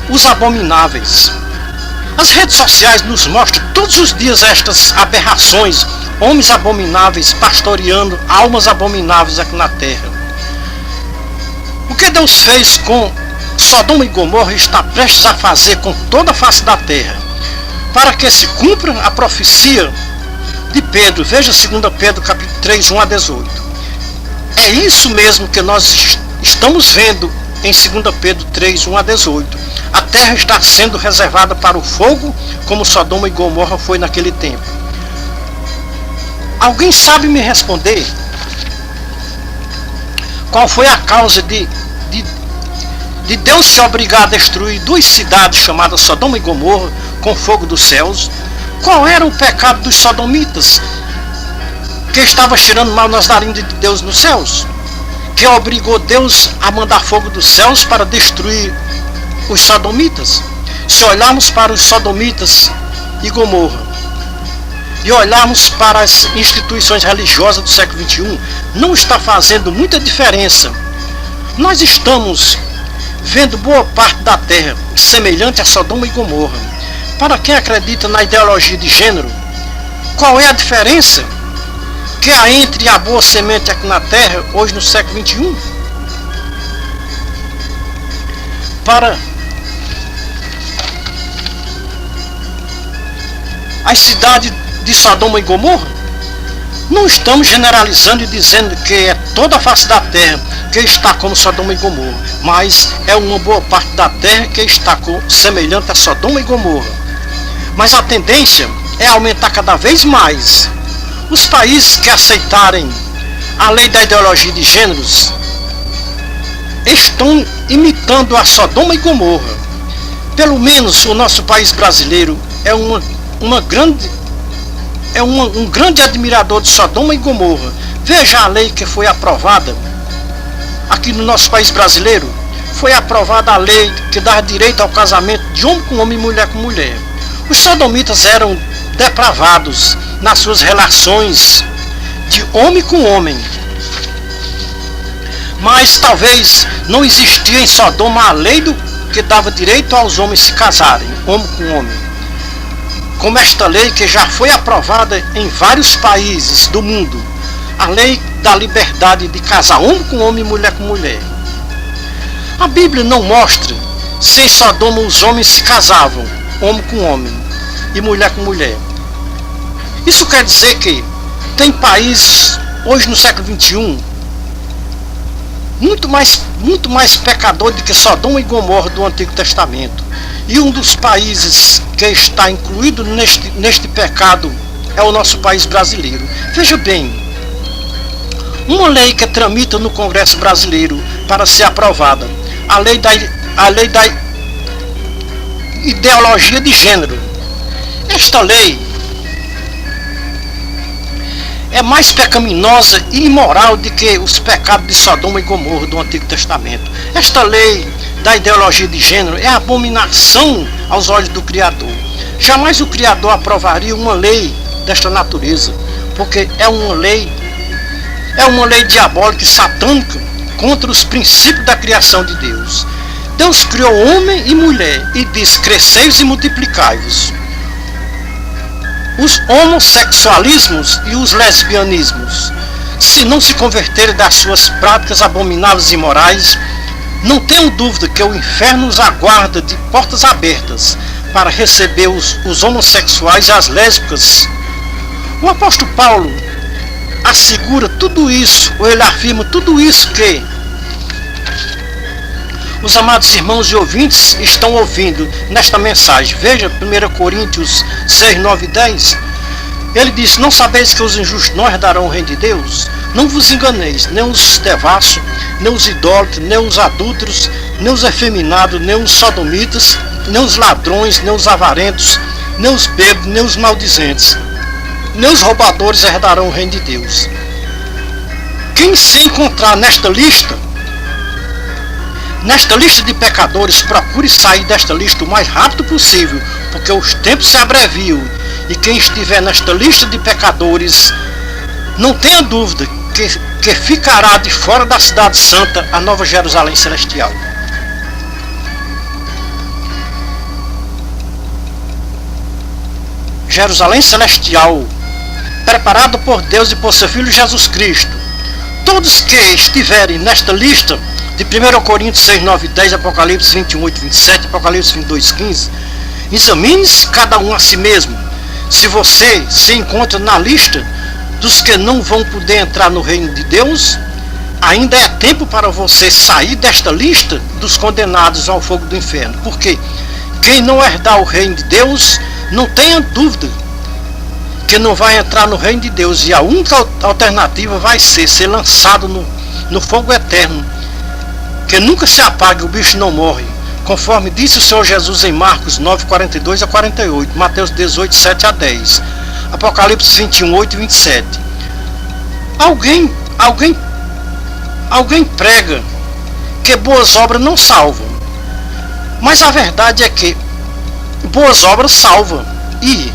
os abomináveis. As redes sociais nos mostram todos os dias estas aberrações, homens abomináveis pastoreando almas abomináveis aqui na terra. O que Deus fez com Sodoma e Gomorra está prestes a fazer com toda a face da terra, para que se cumpra a profecia de Pedro. Veja 2 Pedro capítulo 3, 1 a 18. É isso mesmo que nós estamos vendo em 2 Pedro 3, 1 a 18. A terra está sendo reservada para o fogo, como Sodoma e Gomorra foi naquele tempo. Alguém sabe me responder qual foi a causa de Deus se obrigar a destruir duas cidades chamadas Sodoma e Gomorra com fogo dos céus? Qual era o pecado dos sodomitas que estava tirando mal nas narinas de Deus nos céus, que obrigou Deus a mandar fogo dos céus para destruir os sodomitas? Se olharmos para os sodomitas e Gomorra e olharmos para as instituições religiosas do século XXI, não está fazendo muita diferença. Nós estamos vendo boa parte da terra semelhante a Sodoma e Gomorra. Para quem acredita na ideologia de gênero, qual é a diferença que há entre a boa semente aqui na terra, hoje no século XXI, para as cidades de Sodoma e Gomorra? Não estamos generalizando e dizendo que é toda a face da terra que está como Sodoma e Gomorra, mas é uma boa parte da terra que está semelhante a Sodoma e Gomorra. Mas a tendência é aumentar cada vez mais. Os países que aceitarem a lei da ideologia de gêneros estão imitando a Sodoma e Gomorra. Pelo menos o nosso país brasileiro é um grande admirador de Sodoma e Gomorra. Veja a lei que foi aprovada aqui no nosso país brasileiro. Foi aprovada a lei que dá direito ao casamento de homem com homem e mulher com mulher. Os sodomitas eram depravados nas suas relações de homem com homem, mas talvez não existia em Sodoma a lei que dava direito aos homens se casarem, homem com homem, como esta lei que já foi aprovada em vários países do mundo, a lei da liberdade de casar homem com homem e mulher com mulher. A Bíblia não mostra Se em Sodoma os homens se casavam, homem com homem e mulher com mulher. Isso quer dizer que tem países, hoje no século XXI, muito mais pecador do que Sodoma e Gomorra do Antigo Testamento. E um dos países que está incluído neste pecado é o nosso país brasileiro. Veja bem, uma lei que tramita no Congresso brasileiro para ser aprovada, a lei da ideologia de gênero. Esta lei é mais pecaminosa e imoral do que os pecados de Sodoma e Gomorra do Antigo Testamento. Esta lei da ideologia de gênero é abominação aos olhos do Criador. Jamais o Criador aprovaria uma lei desta natureza, porque é uma lei diabólica e satânica contra os princípios da criação de Deus. Deus criou homem e mulher e diz: cresceis e multiplicai-vos. Os homossexualismos e os lesbianismos, se não se converterem das suas práticas abomináveis e imorais, não tenham dúvida que o inferno os aguarda de portas abertas para receber os homossexuais e as lésbicas. O apóstolo Paulo assegura tudo isso, ou ele afirma tudo isso que os amados irmãos e ouvintes estão ouvindo nesta mensagem. Veja 1 Coríntios 6, 9 e 10. Ele diz: não sabeis que os injustos não herdarão o reino de Deus? Não vos enganeis, nem os devassos, nem os idólatras, nem os adúlteros, nem os efeminados, nem os sodomitas, nem os ladrões, nem os avarentos, nem os bêbados, nem os maldizentes, nem os roubadores herdarão o reino de Deus. Quem se encontrar nesta lista de pecadores, procure sair desta lista o mais rápido possível, porque os tempos se abreviam, e quem estiver nesta lista de pecadores, não tenha dúvida que ficará de fora da cidade santa, a Nova Jerusalém Celestial. Jerusalém Celestial, preparado por Deus e por seu Filho Jesus Cristo. Todos que estiverem nesta lista de 1 Coríntios 6, 9 e 10, Apocalipse 21, 8 e 27, Apocalipse 22, 15, examine-se cada um a si mesmo. Se você se encontra na lista dos que não vão poder entrar no reino de Deus, ainda é tempo para você sair desta lista dos condenados ao fogo do inferno. Porque quem não herdar o reino de Deus, não tenha dúvida que não vai entrar no reino de Deus. E a única alternativa vai ser lançado no fogo eterno, que nunca se apaga, o bicho não morre, conforme disse o Senhor Jesus em Marcos 9, 42 a 48, Mateus 18, 7 a 10, Apocalipse 21, 8 e 27. Alguém prega que boas obras não salvam, mas a verdade é que boas obras salvam, e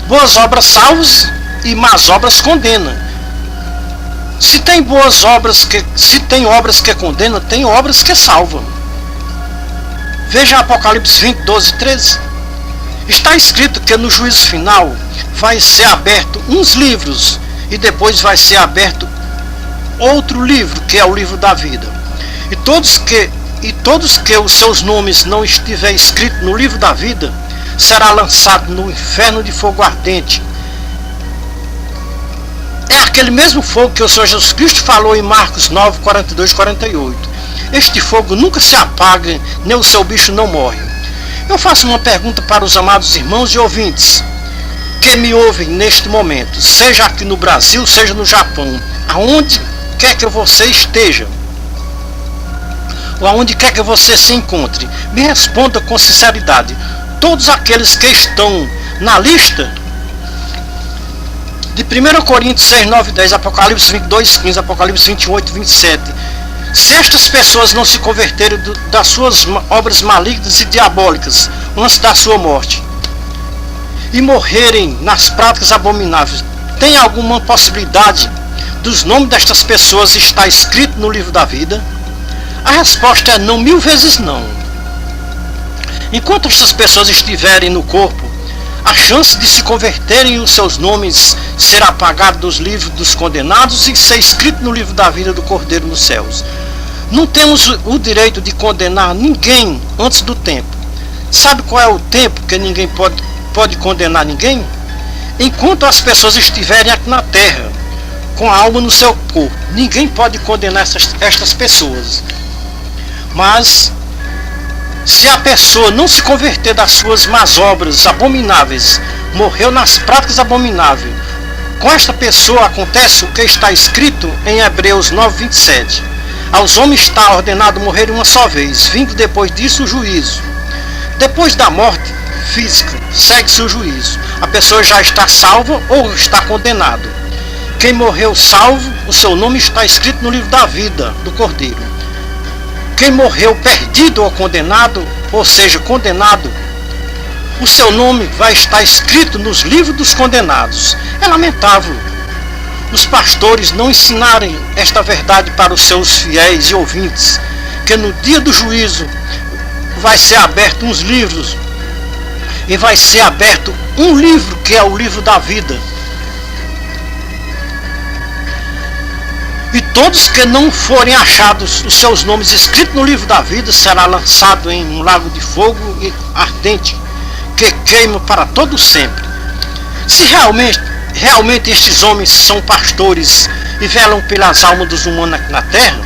boas obras salvam e más obras condenam. Se tem obras que condenam, tem obras que salvam. Veja Apocalipse 20, 12 e 13. Está escrito que no juízo final vai ser aberto uns livros e depois vai ser aberto outro livro, que é o livro da vida. E todos que os seus nomes não estiver escrito no livro da vida, será lançado no inferno de fogo ardente. É aquele mesmo fogo que o Senhor Jesus Cristo falou em Marcos 9, 42 e 48. Este fogo nunca se apaga, nem o seu bicho não morre. Eu faço uma pergunta para os amados irmãos e ouvintes que me ouvem neste momento, seja aqui no Brasil, seja no Japão, aonde quer que você esteja, ou aonde quer que você se encontre, me responda com sinceridade. Todos aqueles que estão na lista de 1 Coríntios 6, 9 e 10, Apocalipse 22, 15, Apocalipse 28 e 27, se estas pessoas não se converterem das suas obras malignas e diabólicas antes da sua morte e morrerem nas práticas abomináveis, tem alguma possibilidade dos nomes destas pessoas estar escrito no livro da vida? A resposta é não, 1000 vezes não. Enquanto estas pessoas estiverem no corpo, a chance de se converterem e os seus nomes ser apagados dos livros dos condenados e ser escrito no livro da vida do Cordeiro nos céus. Não temos o direito de condenar ninguém antes do tempo. Sabe qual é o tempo que ninguém pode condenar ninguém? Enquanto as pessoas estiverem aqui na terra, com a alma no seu corpo. Ninguém pode condenar estas pessoas. Mas, se a pessoa não se converter das suas más obras abomináveis, morreu nas práticas abomináveis, com esta pessoa acontece o que está escrito em Hebreus 9:27. Aos homens está ordenado morrer uma só vez, vindo depois disso o juízo. Depois da morte física, segue-se o juízo. A pessoa já está salva ou está condenado. Quem morreu salvo, o seu nome está escrito no livro da vida do Cordeiro. Quem morreu perdido ou condenado, ou seja, condenado, o seu nome vai estar escrito nos livros dos condenados. É lamentável os pastores não ensinarem esta verdade para os seus fiéis e ouvintes, que no dia do juízo vai ser aberto uns livros, e vai ser aberto um livro que é o livro da vida. E todos que não forem achados os seus nomes escritos no livro da vida será lançado em um lago de fogo ardente que queima para todo sempre. Se realmente estes homens são pastores e velam pelas almas dos humanos aqui na terra,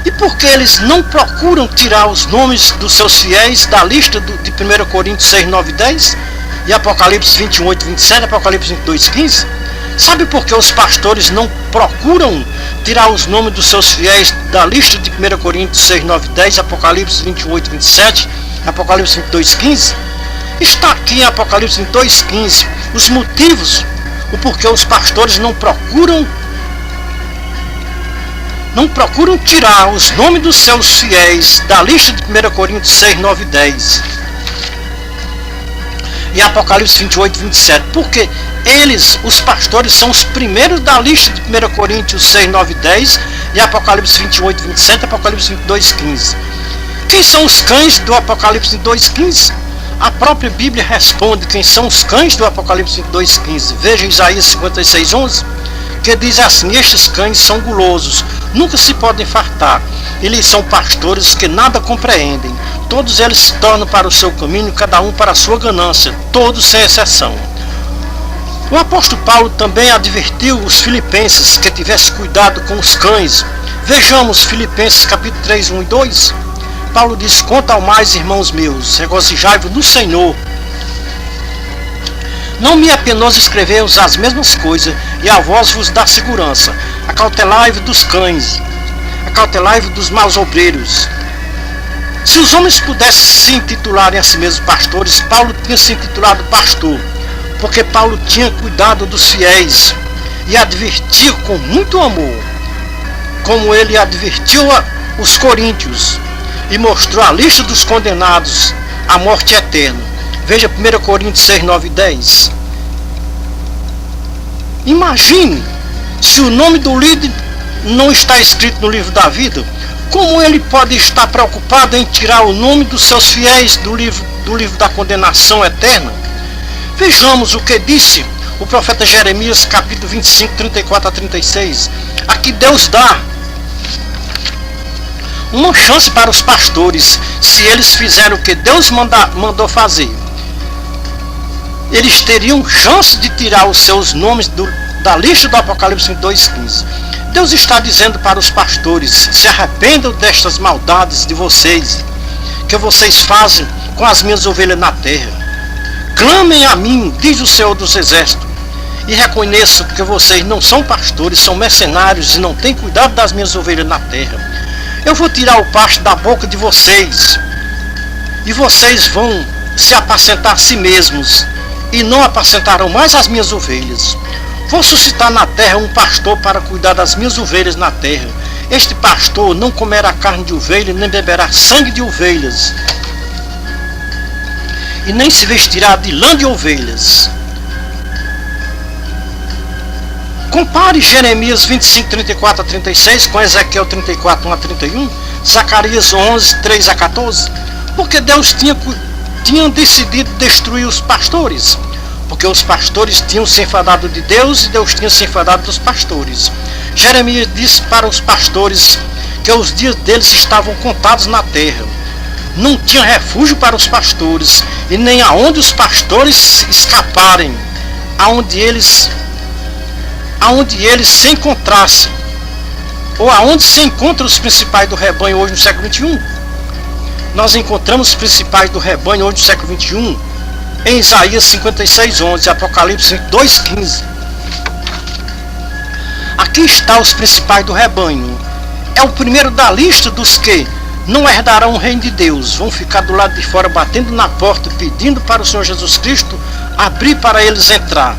e por que eles não procuram tirar os nomes dos seus fiéis da lista de 1 Coríntios 6, 9 e 10 e Apocalipse 21, 8, 27, Apocalipse 22, 15? Sabe por que os pastores não procuram tirar os nomes dos seus fiéis da lista de 1 Coríntios 6, 9 e 10, Apocalipse 21, 8, 27, Apocalipse 22, 15? Está aqui em Apocalipse 22, 15 os motivos, o porquê os pastores não procuram tirar os nomes dos seus fiéis da lista de 1 Coríntios 6, 9 e 10 e Apocalipse 28, 27, porque eles, os pastores, são os primeiros da lista de 1 Coríntios 6, 9 e 10 e Apocalipse 28, 27 e Apocalipse 22, 15. Quem são os cães do Apocalipse 22, 15? A própria Bíblia responde quem são os cães do Apocalipse 22, 15. Veja Isaías 56, 11, que diz assim: estes cães são gulosos, nunca se podem fartar. Eles são pastores que nada compreendem. Todos eles se tornam para o seu caminho, cada um para a sua ganância, todos sem exceção. O apóstolo Paulo também advertiu os filipenses que tivessem cuidado com os cães. Vejamos Filipenses capítulo 3, 1 e 2. Paulo diz: quanto ao mais, irmãos meus, regozijai-vos no Senhor. Não me é penoso escrever-vos as mesmas coisas, e a vós vos dá segurança. Acautelai-vos dos cães, acautelai-vos dos maus obreiros. Se os homens pudessem se intitularem a si mesmos pastores, Paulo tinha se intitulado pastor, porque Paulo tinha cuidado dos fiéis e advertia com muito amor, como ele advertiu os coríntios e mostrou a lista dos condenados à morte eterna. Veja 1 Coríntios 6, 9 e 10. Imagine se o nome do líder não está escrito no livro da vida, como ele pode estar preocupado em tirar o nome dos seus fiéis do livro da condenação eterna? Vejamos o que disse o profeta Jeremias, capítulo 25, 34 a 36. Aqui Deus dá uma chance para os pastores, se eles fizerem o que Deus mandou fazer. Eles teriam chance de tirar os seus nomes da lista do Apocalipse 22:15. Deus está dizendo para os pastores: se arrependam destas maldades de vocês, que vocês fazem com as minhas ovelhas na terra. Clamem a mim, diz o Senhor dos Exércitos, e reconheçam que vocês não são pastores, são mercenários e não têm cuidado das minhas ovelhas na terra. Eu vou tirar o pasto da boca de vocês, e vocês vão se apacentar a si mesmos, e não apacentarão mais as minhas ovelhas. Vou suscitar na terra um pastor para cuidar das minhas ovelhas na terra. Este pastor não comerá carne de ovelha, nem beberá sangue de ovelhas, e nem se vestirá de lã de ovelhas. Compare Jeremias 25, 34 a 36 com Ezequiel 34, 1 a 31, Zacarias 11, 3 a 14, porque Deus tinha decidido destruir os pastores, porque os pastores tinham se enfadado de Deus e Deus tinha se enfadado dos pastores. Jeremias disse para os pastores que os dias deles estavam contados na terra. Não tinha refúgio para os pastores, e nem aonde os pastores escaparem, aonde eles se encontrassem, ou aonde se encontram os principais do rebanho hoje no século XXI. Nós encontramos os principais do rebanho hoje no século XXI em Isaías 56:11, Apocalipse 22:15. Aqui está os principais do rebanho. É o primeiro da lista dos que não herdarão o reino de Deus. Vão ficar do lado de fora batendo na porta, pedindo para o Senhor Jesus Cristo abrir para eles entrar.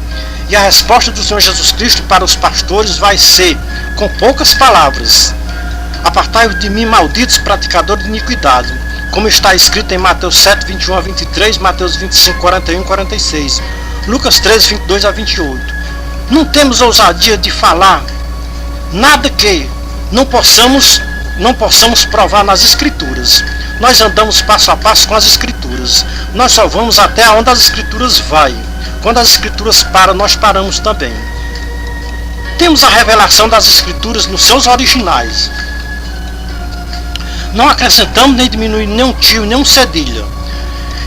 E a resposta do Senhor Jesus Cristo para os pastores vai ser, com poucas palavras: apartai-vos de mim, malditos praticadores de iniquidade, como está escrito em Mateus 7:21-23, Mateus 25:41-46, Lucas 13:22-28. Não temos ousadia de falar nada que não possamos provar nas Escrituras. Nós andamos passo a passo com as Escrituras. Nós só vamos até onde as Escrituras vai. Quando as Escrituras param, nós paramos também. Temos a revelação das Escrituras nos seus originais. Não acrescentamos nem diminuímos nem um tio, nem um cedilha.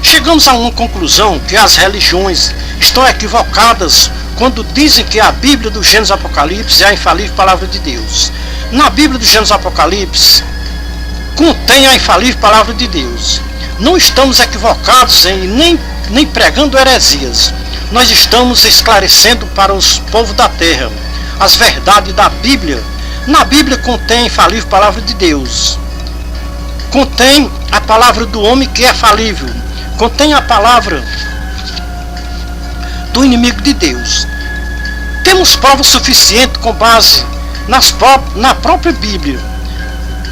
Chegamos a uma conclusão que as religiões estão equivocadas quando dizem que a Bíblia do Gênesis Apocalipse é a infalível palavra de Deus. Na Bíblia do Gênesis Apocalipse contém a infalível palavra de Deus. Não estamos equivocados nem pregando heresias. Nós estamos esclarecendo para os povos da terra as verdades da Bíblia. Na Bíblia contém a infalível palavra de Deus. Contém a palavra do homem que é falível. Contém a palavra do inimigo de Deus. Temos prova suficiente com base na própria Bíblia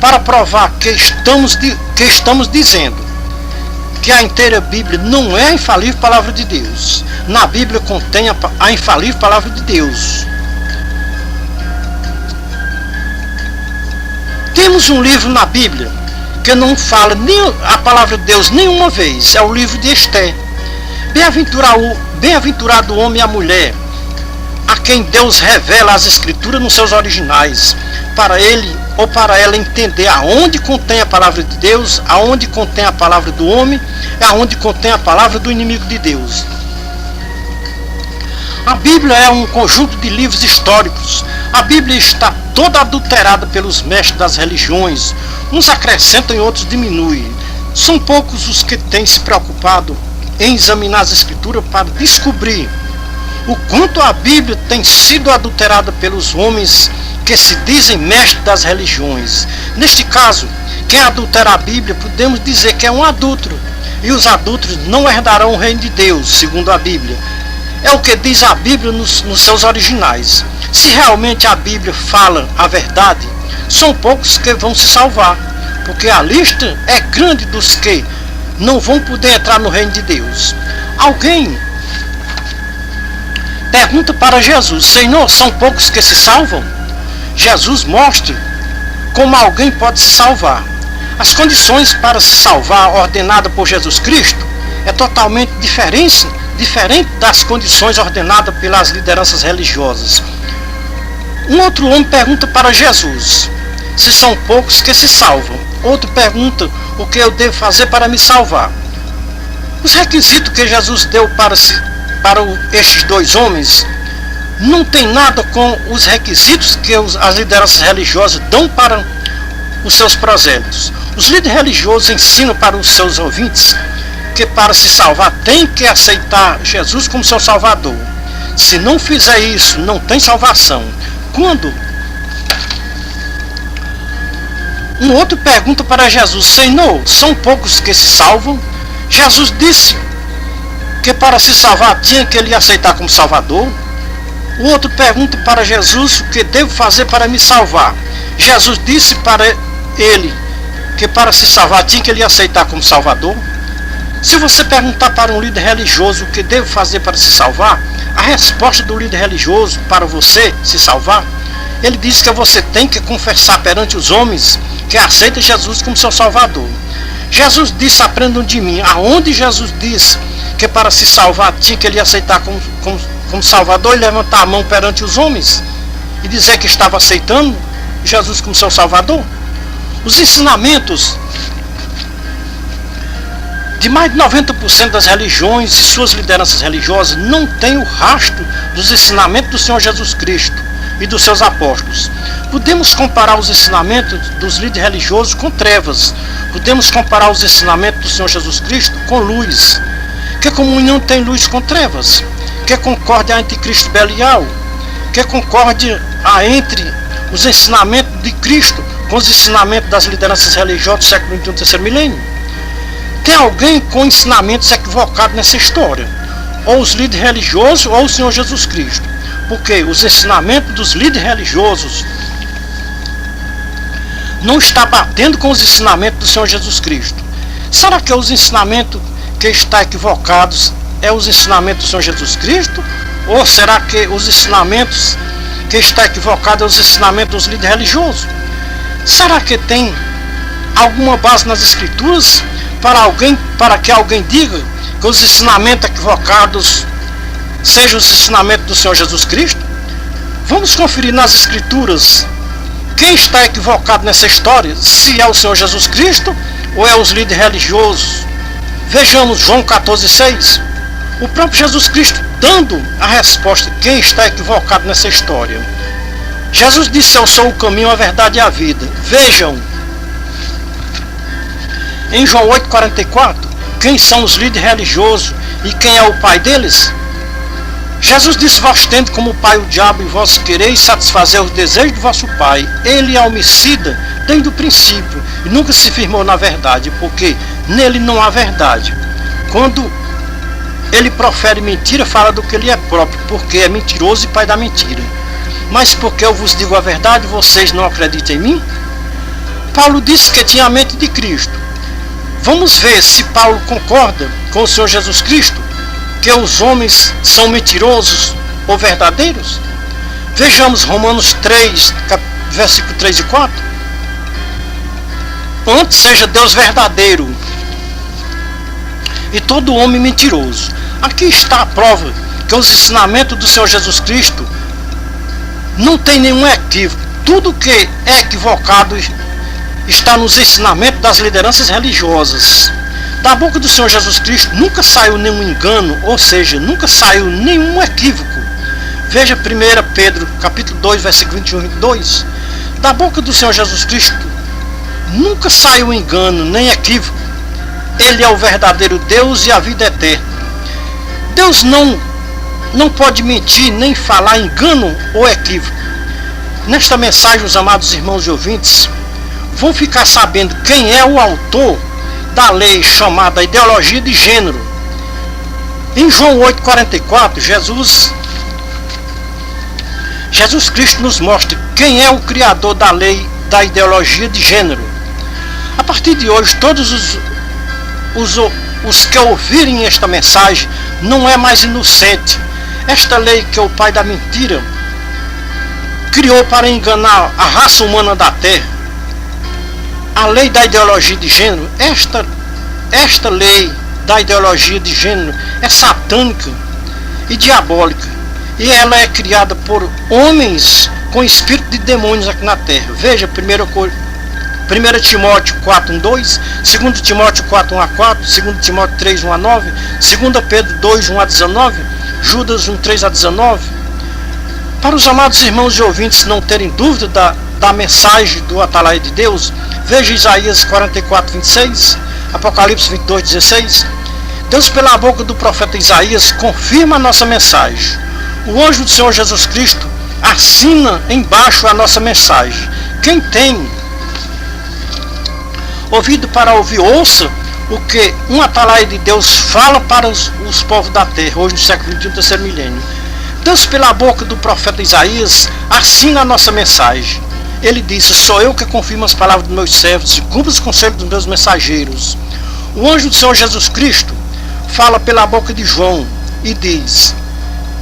para provar que estamos dizendo que a inteira Bíblia não é a infalível palavra de Deus. Na Bíblia contém a infalível palavra de Deus. Temos um livro na Bíblia que não fala nem a palavra de Deus nenhuma vez. É o livro de Esther. Bem-aventurado o homem e a mulher a quem Deus revela as Escrituras nos seus originais, para ele ou para ela entender aonde contém a palavra de Deus, aonde contém a palavra do homem e aonde contém a palavra do inimigo de Deus. A Bíblia é um conjunto de livros históricos. A Bíblia está toda adulterada pelos mestres das religiões. Uns acrescentam e outros diminuem. São poucos os que têm se preocupado em examinar as Escrituras para descobrir o quanto a Bíblia tem sido adulterada pelos homens que se dizem mestres das religiões. Neste caso, quem adultera a Bíblia, podemos dizer que é um adúltero, e os adúlteros não herdarão o reino de Deus, segundo a Bíblia. É o que diz a Bíblia nos seus originais. Se realmente a Bíblia fala a verdade, são poucos que vão se salvar, porque a lista é grande dos que não vão poder entrar no reino de Deus. Alguém pergunta para Jesus: Senhor, são poucos que se salvam? Jesus mostra como alguém pode se salvar. As condições para se salvar ordenada por Jesus Cristo é totalmente diferente das condições ordenadas pelas lideranças religiosas. Um outro homem pergunta para Jesus se são poucos que se salvam. Outro pergunta o que eu devo fazer para me salvar. Os requisitos que Jesus deu para estes dois homens não tem nada com os requisitos que as lideranças religiosas dão para os seus prosélitos. Os líderes religiosos ensinam para os seus ouvintes que para se salvar tem que aceitar Jesus como seu Salvador. Se não fizer isso, não tem salvação. Quando um outro pergunta para Jesus: Senhor, são poucos que se salvam? Jesus disse que para se salvar tinha que ele aceitar como Salvador. O outro pergunta para Jesus: o que devo fazer para me salvar? Jesus disse para ele que para se salvar tinha que ele aceitar como Salvador. Se você perguntar para um líder religioso o que devo fazer para se salvar, a resposta do líder religioso para você se salvar, ele diz que você tem que confessar perante os homens que aceita Jesus como seu Salvador. Jesus disse: aprendam de mim. Aonde Jesus disse que para se salvar tinha que ele aceitar como Salvador e levantar a mão perante os homens e dizer que estava aceitando Jesus como seu Salvador? Os ensinamentos de mais de 90% das religiões e suas lideranças religiosas não têm o rastro dos ensinamentos do Senhor Jesus Cristo e dos seus apóstolos. Podemos comparar os ensinamentos dos líderes religiosos com trevas. Podemos comparar os ensinamentos do Senhor Jesus Cristo com luz. Que comunhão tem luz com trevas? Que concórdia entre Cristo e Belial? Que concórdia há entre os ensinamentos de Cristo com os ensinamentos das lideranças religiosas do século XXI e terceiro milênio? Tem alguém com ensinamentos equivocados nessa história? Ou os líderes religiosos ou o Senhor Jesus Cristo? Porque os ensinamentos dos líderes religiosos não está batendo com os ensinamentos do Senhor Jesus Cristo. Será que os ensinamentos que estão equivocados é os ensinamentos do Senhor Jesus Cristo? Ou será que os ensinamentos que estão equivocados é os ensinamentos dos líderes religiosos? Será que tem alguma base nas Escrituras para que alguém diga que os ensinamentos equivocados sejam os ensinamentos do Senhor Jesus Cristo? Vamos conferir nas Escrituras quem está equivocado nessa história, se é o Senhor Jesus Cristo ou é os líderes religiosos. Vejamos João 14,6. O próprio Jesus Cristo dando a resposta quem está equivocado nessa história. Jesus disse: eu sou o caminho, a verdade e a vida. Vejam em João 8,44, quem são os líderes religiosos e quem é o pai deles? Jesus disse: vós tendes como pai o diabo e vós quereis satisfazer os desejos do vosso pai. Ele é homicida desde o princípio e nunca se firmou na verdade, porque nele não há verdade. Quando ele profere mentira, fala do que ele é próprio, porque é mentiroso e pai da mentira. Mas porque eu vos digo a verdade, vocês não acreditam em mim? Paulo disse que tinha a mente de Cristo. Vamos ver se Paulo concorda com o Senhor Jesus Cristo, que os homens são mentirosos ou verdadeiros? Vejamos Romanos 3, versículo 3 e 4. Antes seja Deus verdadeiro e todo homem mentiroso. Aqui está a prova que os ensinamentos do Senhor Jesus Cristo não tem nenhum equívoco. Tudo que é equivocado está nos ensinamentos das lideranças religiosas. Da boca do Senhor Jesus Cristo nunca saiu nenhum engano, ou seja, nunca saiu nenhum equívoco. Veja 1 Pedro, capítulo 2, versículo 21 e 22. Da boca do Senhor Jesus Cristo nunca saiu engano, nem equívoco. Ele é o verdadeiro Deus e a vida eterna. Deus não pode mentir, nem falar engano ou equívoco. Nesta mensagem, os amados irmãos e ouvintes vão ficar sabendo quem é o autor da lei chamada ideologia de gênero. Em João 8,44, Jesus Cristo nos mostra quem é o criador da lei da ideologia de gênero. A partir de hoje, todos os que ouvirem esta mensagem não é mais inocente. Esta lei que o pai da mentira criou para enganar a raça humana da terra, a lei da ideologia de gênero, esta lei da ideologia de gênero é satânica e diabólica, e ela é criada por homens com espírito de demônios aqui na terra. Veja 1 Timóteo 4:2, 2 Timóteo 4:1-4, 2 Timóteo 3:1-9, 2 Pedro 2:1-19, Judas 1:3-19. Para os amados irmãos e ouvintes não terem dúvida da mensagem do Atalaia de Deus, veja Isaías 44:26, Apocalipse 22:16. Deus, pela boca do profeta Isaías, confirma a nossa mensagem. O anjo do Senhor Jesus Cristo assina embaixo a nossa mensagem. Quem tem ouvido para ouvir, ouça o que um Atalaia de Deus fala para os povos da terra, hoje no século XXI, terceiro milênio. Deus, pela boca do profeta Isaías, assina a nossa mensagem. Ele disse: sou eu que confirmo as palavras dos meus servos e cumpro os conselhos dos meus mensageiros. O anjo do Senhor Jesus Cristo fala pela boca de João e diz: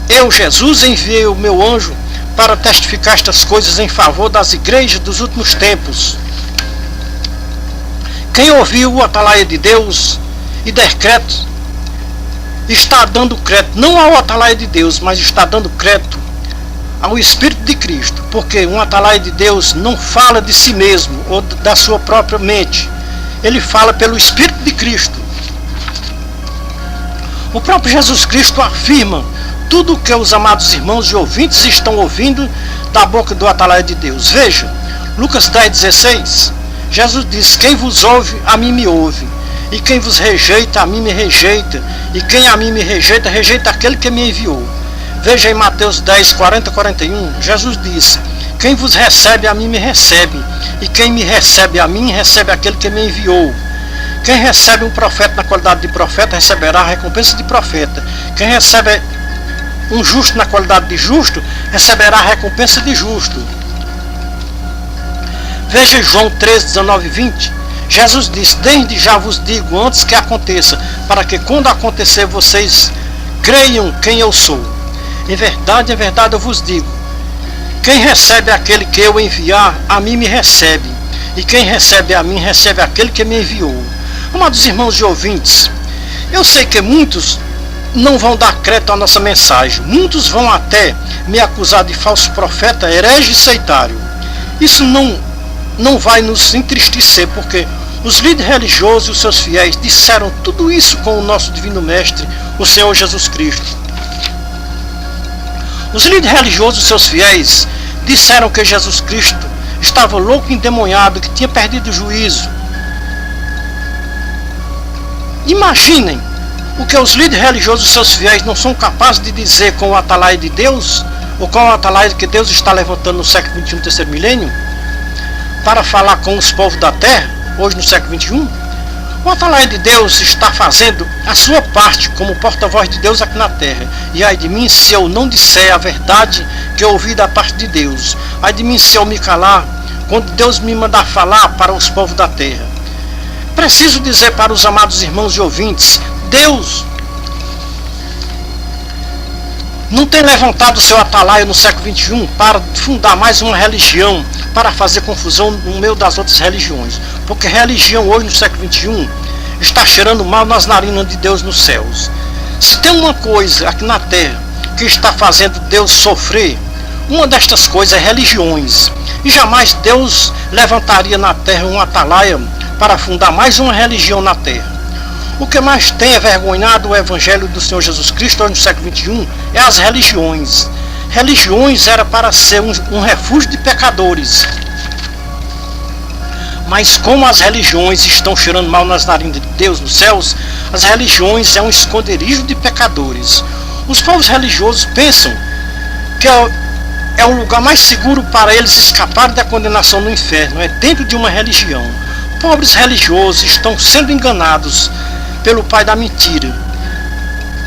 eu, Jesus, enviei o meu anjo para testificar estas coisas em favor das igrejas dos últimos tempos. Quem ouviu o Atalaia de Deus e der crédito, está dando crédito não ao Atalaia de Deus, mas está dando crédito ao Espírito de Cristo, porque um atalaia de Deus não fala de si mesmo ou da sua própria mente, ele fala pelo Espírito de Cristo. O próprio Jesus Cristo afirma tudo o que os amados irmãos e ouvintes estão ouvindo da boca do atalaia de Deus. Veja, Lucas 10,16, Jesus diz: quem vos ouve, a mim me ouve, e quem vos rejeita, a mim me rejeita, e quem a mim me rejeita, rejeita aquele que me enviou. Veja em Mateus 10, 40, 41, Jesus diz: quem vos recebe, a mim me recebe, e quem me recebe a mim, recebe aquele que me enviou. Quem recebe um profeta na qualidade de profeta, receberá a recompensa de profeta. Quem recebe um justo na qualidade de justo, receberá a recompensa de justo. Veja João 13, 19 e 20. Jesus diz: desde já vos digo antes que aconteça, para que quando acontecer vocês creiam quem eu sou. Em verdade eu vos digo, quem recebe aquele que eu enviar, a mim me recebe, e quem recebe a mim, recebe aquele que me enviou. Amados irmãos e ouvintes, eu sei que muitos não vão dar crédito à nossa mensagem, muitos vão até me acusar de falso profeta, herege e sectário. Isso não vai nos entristecer, porque os líderes religiosos e os seus fiéis disseram tudo isso com o nosso divino mestre, o Senhor Jesus Cristo. Os líderes religiosos e os seus fiéis disseram que Jesus Cristo estava louco e endemoniado, que tinha perdido o juízo. Imaginem o que os líderes religiosos e seus fiéis não são capazes de dizer com o atalaia de Deus, ou com o atalaia que Deus está levantando no século XXI, terceiro milênio, para falar com os povos da terra, hoje no século XXI. O atalaia de Deus está fazendo a sua parte como porta-voz de Deus aqui na terra. E ai de mim se eu não disser a verdade que eu ouvi da parte de Deus. Ai de mim se eu me calar quando Deus me mandar falar para os povos da terra. Preciso dizer para os amados irmãos e ouvintes, Deus não tem levantado o seu atalaia no século XXI para fundar mais uma religião, para fazer confusão no meio das outras religiões. Porque religião hoje no século XXI está cheirando mal nas narinas de Deus nos céus. Se tem uma coisa aqui na terra que está fazendo Deus sofrer, uma destas coisas é religiões. E jamais Deus levantaria na terra um atalaia para fundar mais uma religião na terra. O que mais tem envergonhado o Evangelho do Senhor Jesus Cristo hoje no século XXI é as religiões. Religiões era para ser um refúgio de pecadores. Mas como as religiões estão cheirando mal nas narinas de Deus nos céus, as religiões é um esconderijo de pecadores. Os povos religiosos pensam que é o lugar mais seguro para eles escaparem da condenação no inferno, é dentro de uma religião. Pobres religiosos estão sendo enganados pelo pai da mentira,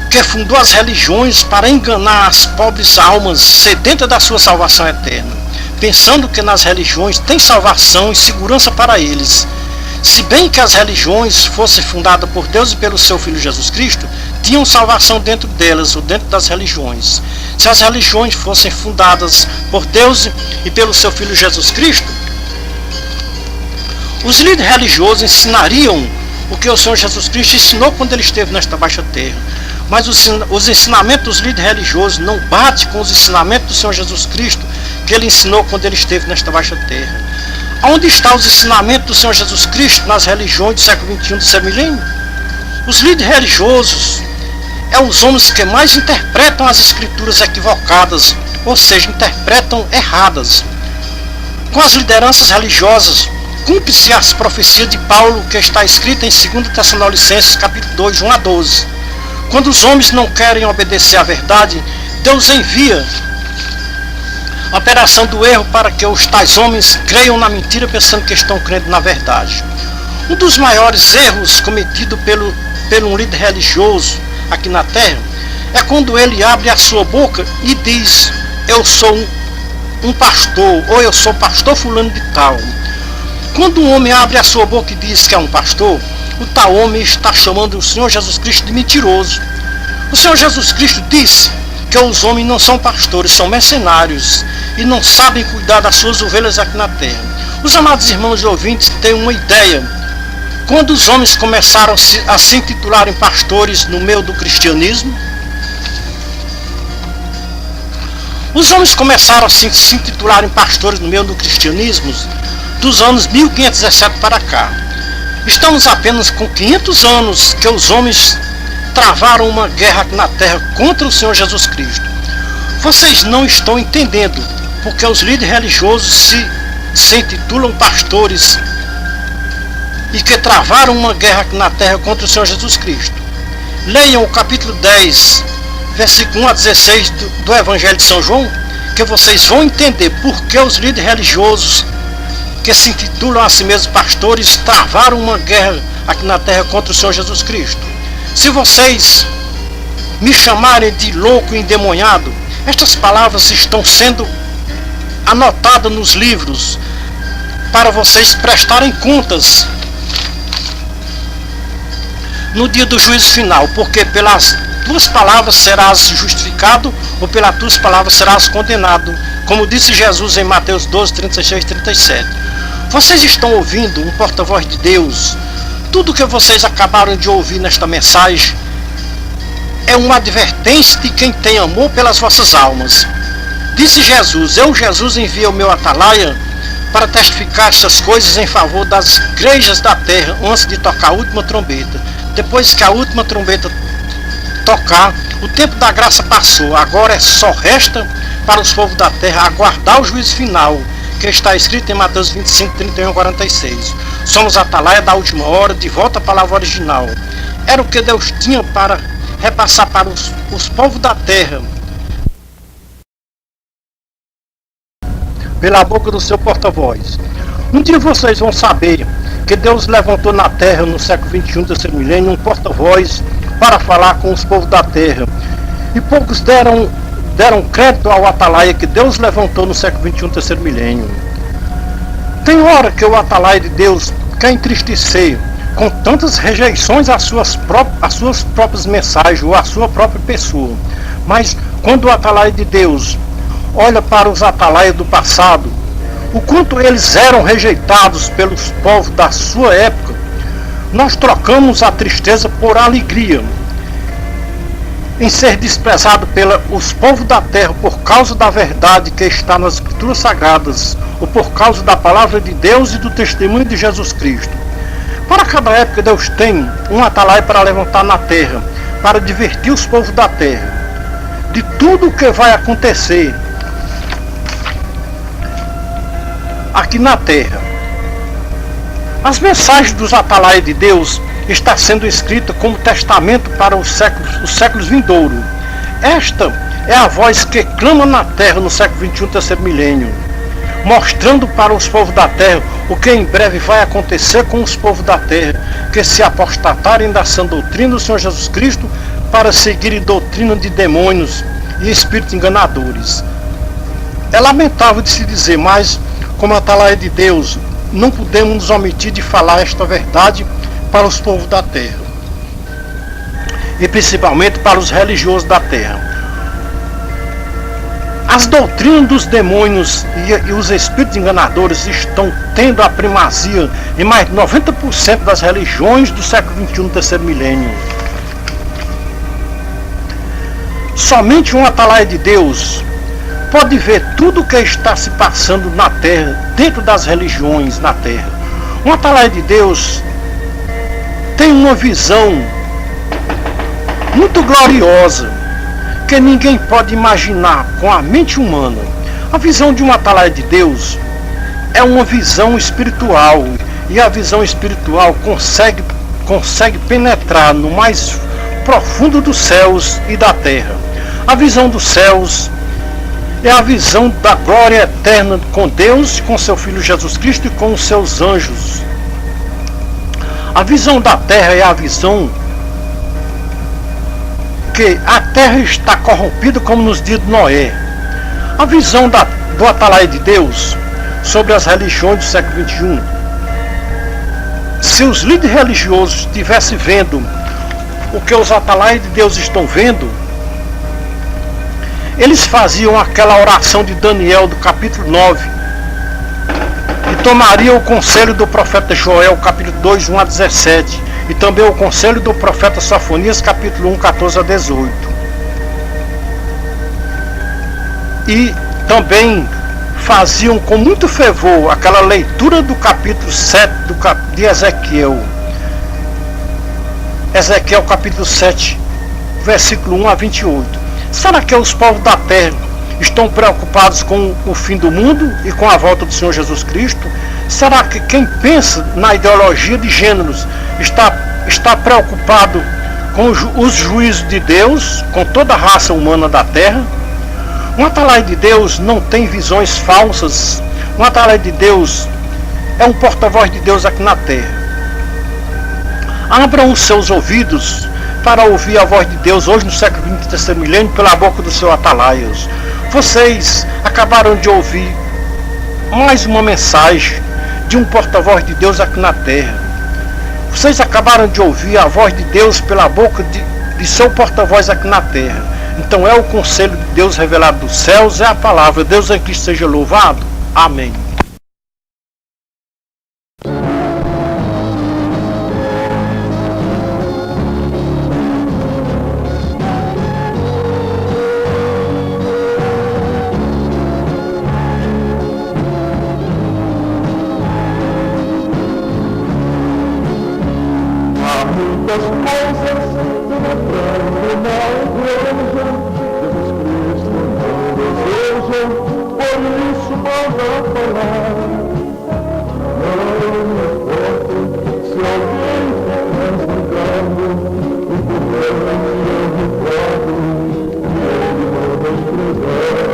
que fundou as religiões para enganar as pobres almas sedentas da sua salvação eterna, pensando que nas religiões tem salvação e segurança para eles. Se bem que as religiões fossem fundadas por Deus e pelo seu Filho Jesus Cristo, tinham salvação dentro delas ou dentro das religiões. Se as religiões fossem fundadas por Deus e pelo seu Filho Jesus Cristo, os líderes religiosos ensinariam o que o Senhor Jesus Cristo ensinou quando ele esteve nesta baixa terra. Mas os ensinamentos dos líderes religiosos não batem com os ensinamentos do Senhor Jesus Cristo que ele ensinou quando ele esteve nesta baixa terra. Onde estão os ensinamentos do Senhor Jesus Cristo nas religiões do século XXI, do terceiro milênio? Os líderes religiosos são os homens que mais interpretam as escrituras equivocadas, ou seja, interpretam erradas. Com as lideranças religiosas, cumpre-se as profecias de Paulo que está escrita em 2 Tessalonicenses capítulo 2, 1 a 12. Quando os homens não querem obedecer à verdade, Deus envia a operação do erro para que os tais homens creiam na mentira pensando que estão crendo na verdade. Um dos maiores erros cometidos pelo um líder religioso aqui na terra é quando ele abre a sua boca e diz: eu sou um pastor, ou eu sou pastor fulano de tal. Quando um homem abre a sua boca e diz que é um pastor, o tal homem está chamando o Senhor Jesus Cristo de mentiroso. O Senhor Jesus Cristo disse que os homens não são pastores, são mercenários e não sabem cuidar das suas ovelhas aqui na terra. Os amados irmãos e ouvintes têm uma ideia. Quando os homens começaram a se intitularem pastores no meio do cristianismo, Os homens começaram a se intitularem pastores no meio do cristianismo dos anos 1517 para cá. Estamos apenas com 500 anos que os homens travaram uma guerra aqui na terra contra o Senhor Jesus Cristo. Vocês não estão entendendo porque os líderes religiosos se intitulam pastores e que travaram uma guerra aqui na terra contra o Senhor Jesus Cristo. Leiam o capítulo 10, versículo 1 a 16 do Evangelho de São João, que vocês vão entender por que os líderes religiosos que se intitulam a si mesmos pastores travaram uma guerra aqui na terra contra o Senhor Jesus Cristo. Se vocês me chamarem de louco e endemoniado, estas palavras estão sendo anotadas nos livros para vocês prestarem contas no dia do juízo final, porque pelas tuas palavras serás justificado ou pelas tuas palavras serás condenado, como disse Jesus em Mateus 12, 36 e 37. Vocês estão ouvindo um porta-voz de Deus. Tudo que vocês acabaram de ouvir nesta mensagem é uma advertência de quem tem amor pelas vossas almas. Disse Jesus: eu, Jesus, envio o meu atalaia para testificar estas coisas em favor das igrejas da terra antes de tocar a última trombeta. Depois que a última trombeta tocar, o tempo da graça passou. Agora só resta para os povos da terra aguardar o juízo final, que está escrito em Mateus 25, 31 e 46. Somos a atalaia da última hora, de volta à palavra original. Era o que Deus tinha para repassar para os povos da terra, pela boca do seu porta-voz. Um dia vocês vão saber que Deus levantou na terra, no século 21, terceiro milênio, um porta-voz para falar com os povos da terra. E poucos deram crédito ao atalaia que Deus levantou no século 21, terceiro milênio. Tem hora que o atalaia de Deus quer entristecer com tantas rejeições às suas próprias mensagens ou à sua própria pessoa. Mas quando o atalaia de Deus olha para os atalaias do passado, o quanto eles eram rejeitados pelos povos da sua época, nós trocamos a tristeza por alegria em ser desprezado pelos povos da terra por causa da verdade que está nas Escrituras Sagradas, ou por causa da palavra de Deus e do testemunho de Jesus Cristo. Para cada época Deus tem um atalaia para levantar na terra, para divertir os povos da terra de tudo o que vai acontecer aqui na terra. As mensagens dos atalaias de Deus está sendo escrita como testamento para os séculos vindouros. Esta é a voz que clama na terra no século 21, terceiro milênio, mostrando para os povos da terra o que em breve vai acontecer com os povos da terra que se apostatarem da sã doutrina do Senhor Jesus Cristo para seguirem doutrina de demônios e espíritos enganadores. É lamentável de se dizer, mas como atalaia de Deus, não podemos nos omitir de falar esta verdade para os povos da terra, e principalmente para os religiosos da terra. As doutrinas dos demônios e os espíritos enganadores estão tendo a primazia em mais de 90% das religiões do século XXI, terceiro milênio. Somente um atalaia de Deus pode ver tudo o que está se passando na terra, dentro das religiões na terra. Um atalaia de Deus tem uma visão muito gloriosa que ninguém pode imaginar com a mente humana. A visão de um atalaia de Deus é uma visão espiritual, e a visão espiritual consegue penetrar no mais profundo dos céus e da terra. A visão dos céus é a visão da glória eterna com Deus, com seu Filho Jesus Cristo e com os seus anjos. A visão da terra é a visão que a terra está corrompida como nos dias de Noé. A visão do atalaia de Deus sobre as religiões do século XXI. Se os líderes religiosos estivessem vendo o que os atalaias de Deus estão vendo, eles faziam aquela oração de Daniel do capítulo 9 e tomariam o conselho do profeta Joel, capítulo 2, 1 a 17, e também o conselho do profeta Sofonias, capítulo 1, 14 a 18. e também faziam com muito fervor aquela leitura do capítulo 7 de Ezequiel. Ezequiel capítulo 7, versículo 1 a 28. Será que os povos da terra estão preocupados com o fim do mundo e com a volta do Senhor Jesus Cristo? Será que quem pensa na ideologia de gêneros está preocupado com os juízos de Deus, com toda a raça humana da terra? Um atalaia de Deus não tem visões falsas. Um atalaia de Deus é um porta-voz de Deus aqui na terra. Abram os seus ouvidos para ouvir a voz de Deus hoje no século 23º milênio pela boca dos seus atalaias. Vocês acabaram de ouvir mais uma mensagem de um porta-voz de Deus aqui na terra. Vocês acabaram de ouvir a voz de Deus pela boca de seu porta-voz aqui na terra. Então é o conselho de Deus revelado dos céus, é a palavra. Deus em Cristo seja louvado. Amém. Muitas coisas celebrando na igreja, Jesus Cristo não deseja, por isso manda falar. Não importa se alguém ficar julgado, o importante é o recado que ele manda entregar.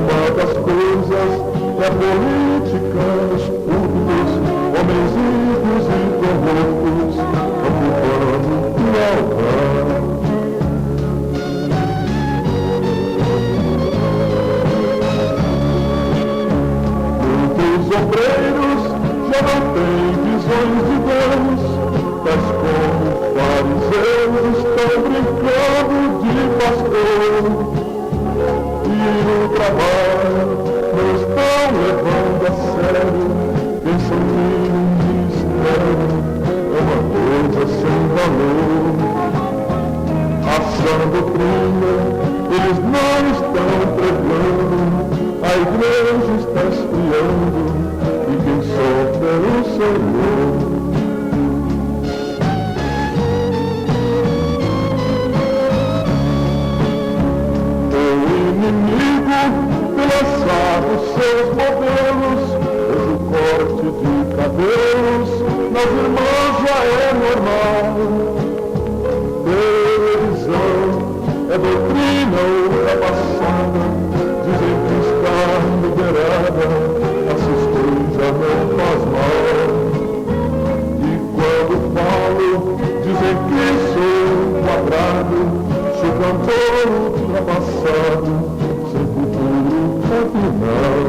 Uma das coisas da política dos públicos, homens ricos e corruptos, ocupando o altar. Muitos obreiros já não têm visões de Deus, mas como fariseus estão brincando de pastor. E no trabalho não estão levando a sério, pensam que um ministério é uma coisa sem valor. Achando doutrina, eles não estão pregando, a igreja está esfriando, e quem sofre é o Senhor. Lançar os seus modelos, pois o corte de cabelos nas irmãs já é normal. Televisão é doutrina ultrapassada, dizem que está liberada, assistir já não faz mal. E quando falo, dizem que sou quadrado, sou cantor ultrapassado, sem futuro afinal.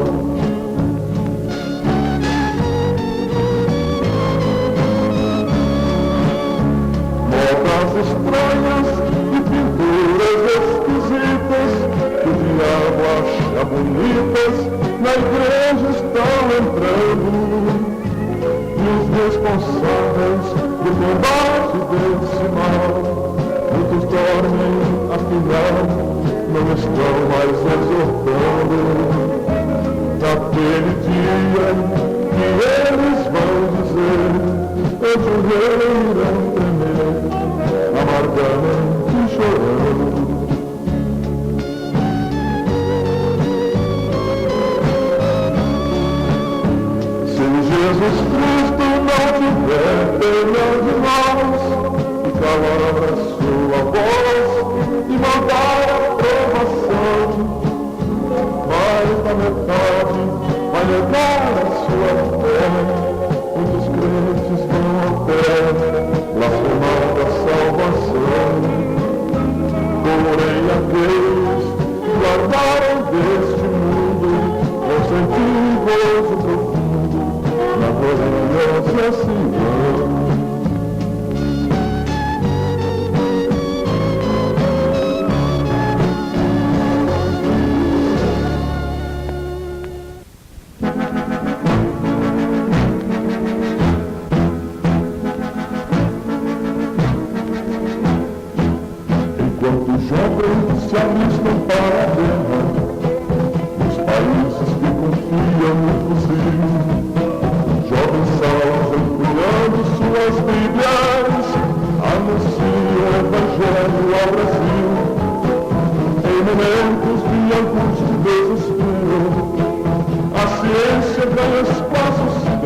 Modas estranhas e pinturas esquisitas que o diabo acha bonitas na igreja estão entrando. E os responsáveis do combate desse mal, muitos dormem, afinal não estão mais exortando. Naquele dia que eles vão dizer, onde o rei irão tremer, amargamente chorando. Se Jesus Cristo não tiver pena de nós, e calar a sua voz e mandar a provação, mais da metade vai negar a sua fé. Muitos crentes vão até blasfemar da salvação. Porém aqueles que guardaram deste mundo vão sentir gozo profundo na gloriosa Sião.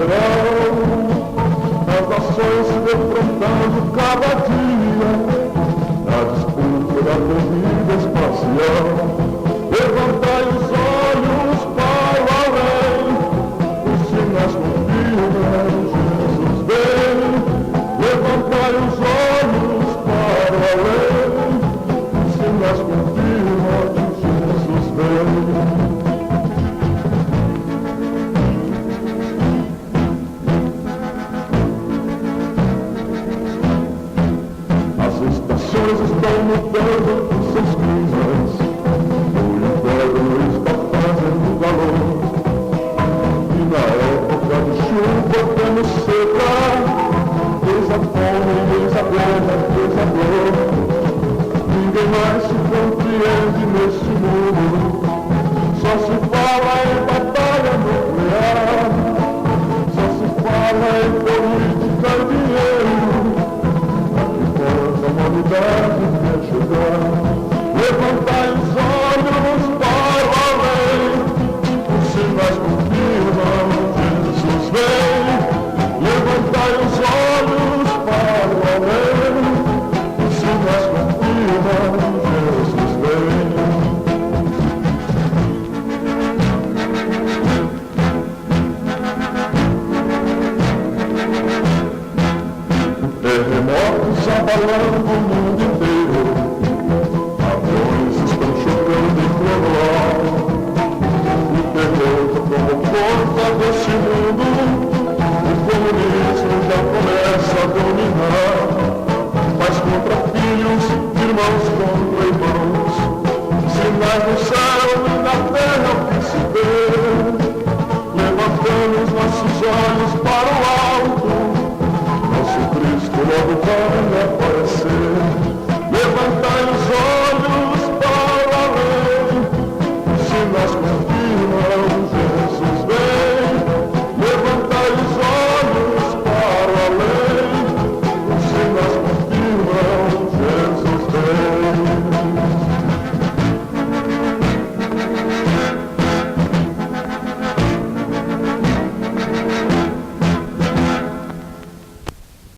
real. As nações se defrontando cada dia na disputa da corrida espacial. Levantai os olhos para o além, os sinais confirmam, Jesus vem. Levantai os olhos para o além, os sinais confirmam, Jesus vem. As estações estão mudando os seus climas, o inverno está fazendo calor, e na época de chuva temos seca, eis a fome, eis a guerra, eis a dor. Ninguém mais se compreende neste mundo, só se fala em batalha nuclear, só se fala em política e dinheiro. A humanidade quer chegar. Levantai os olhos para o além, os sinais confirmam, Jesus vem. Levantai os olhos para o além, os sinais confirmam, Jesus vem. Terremotos abalando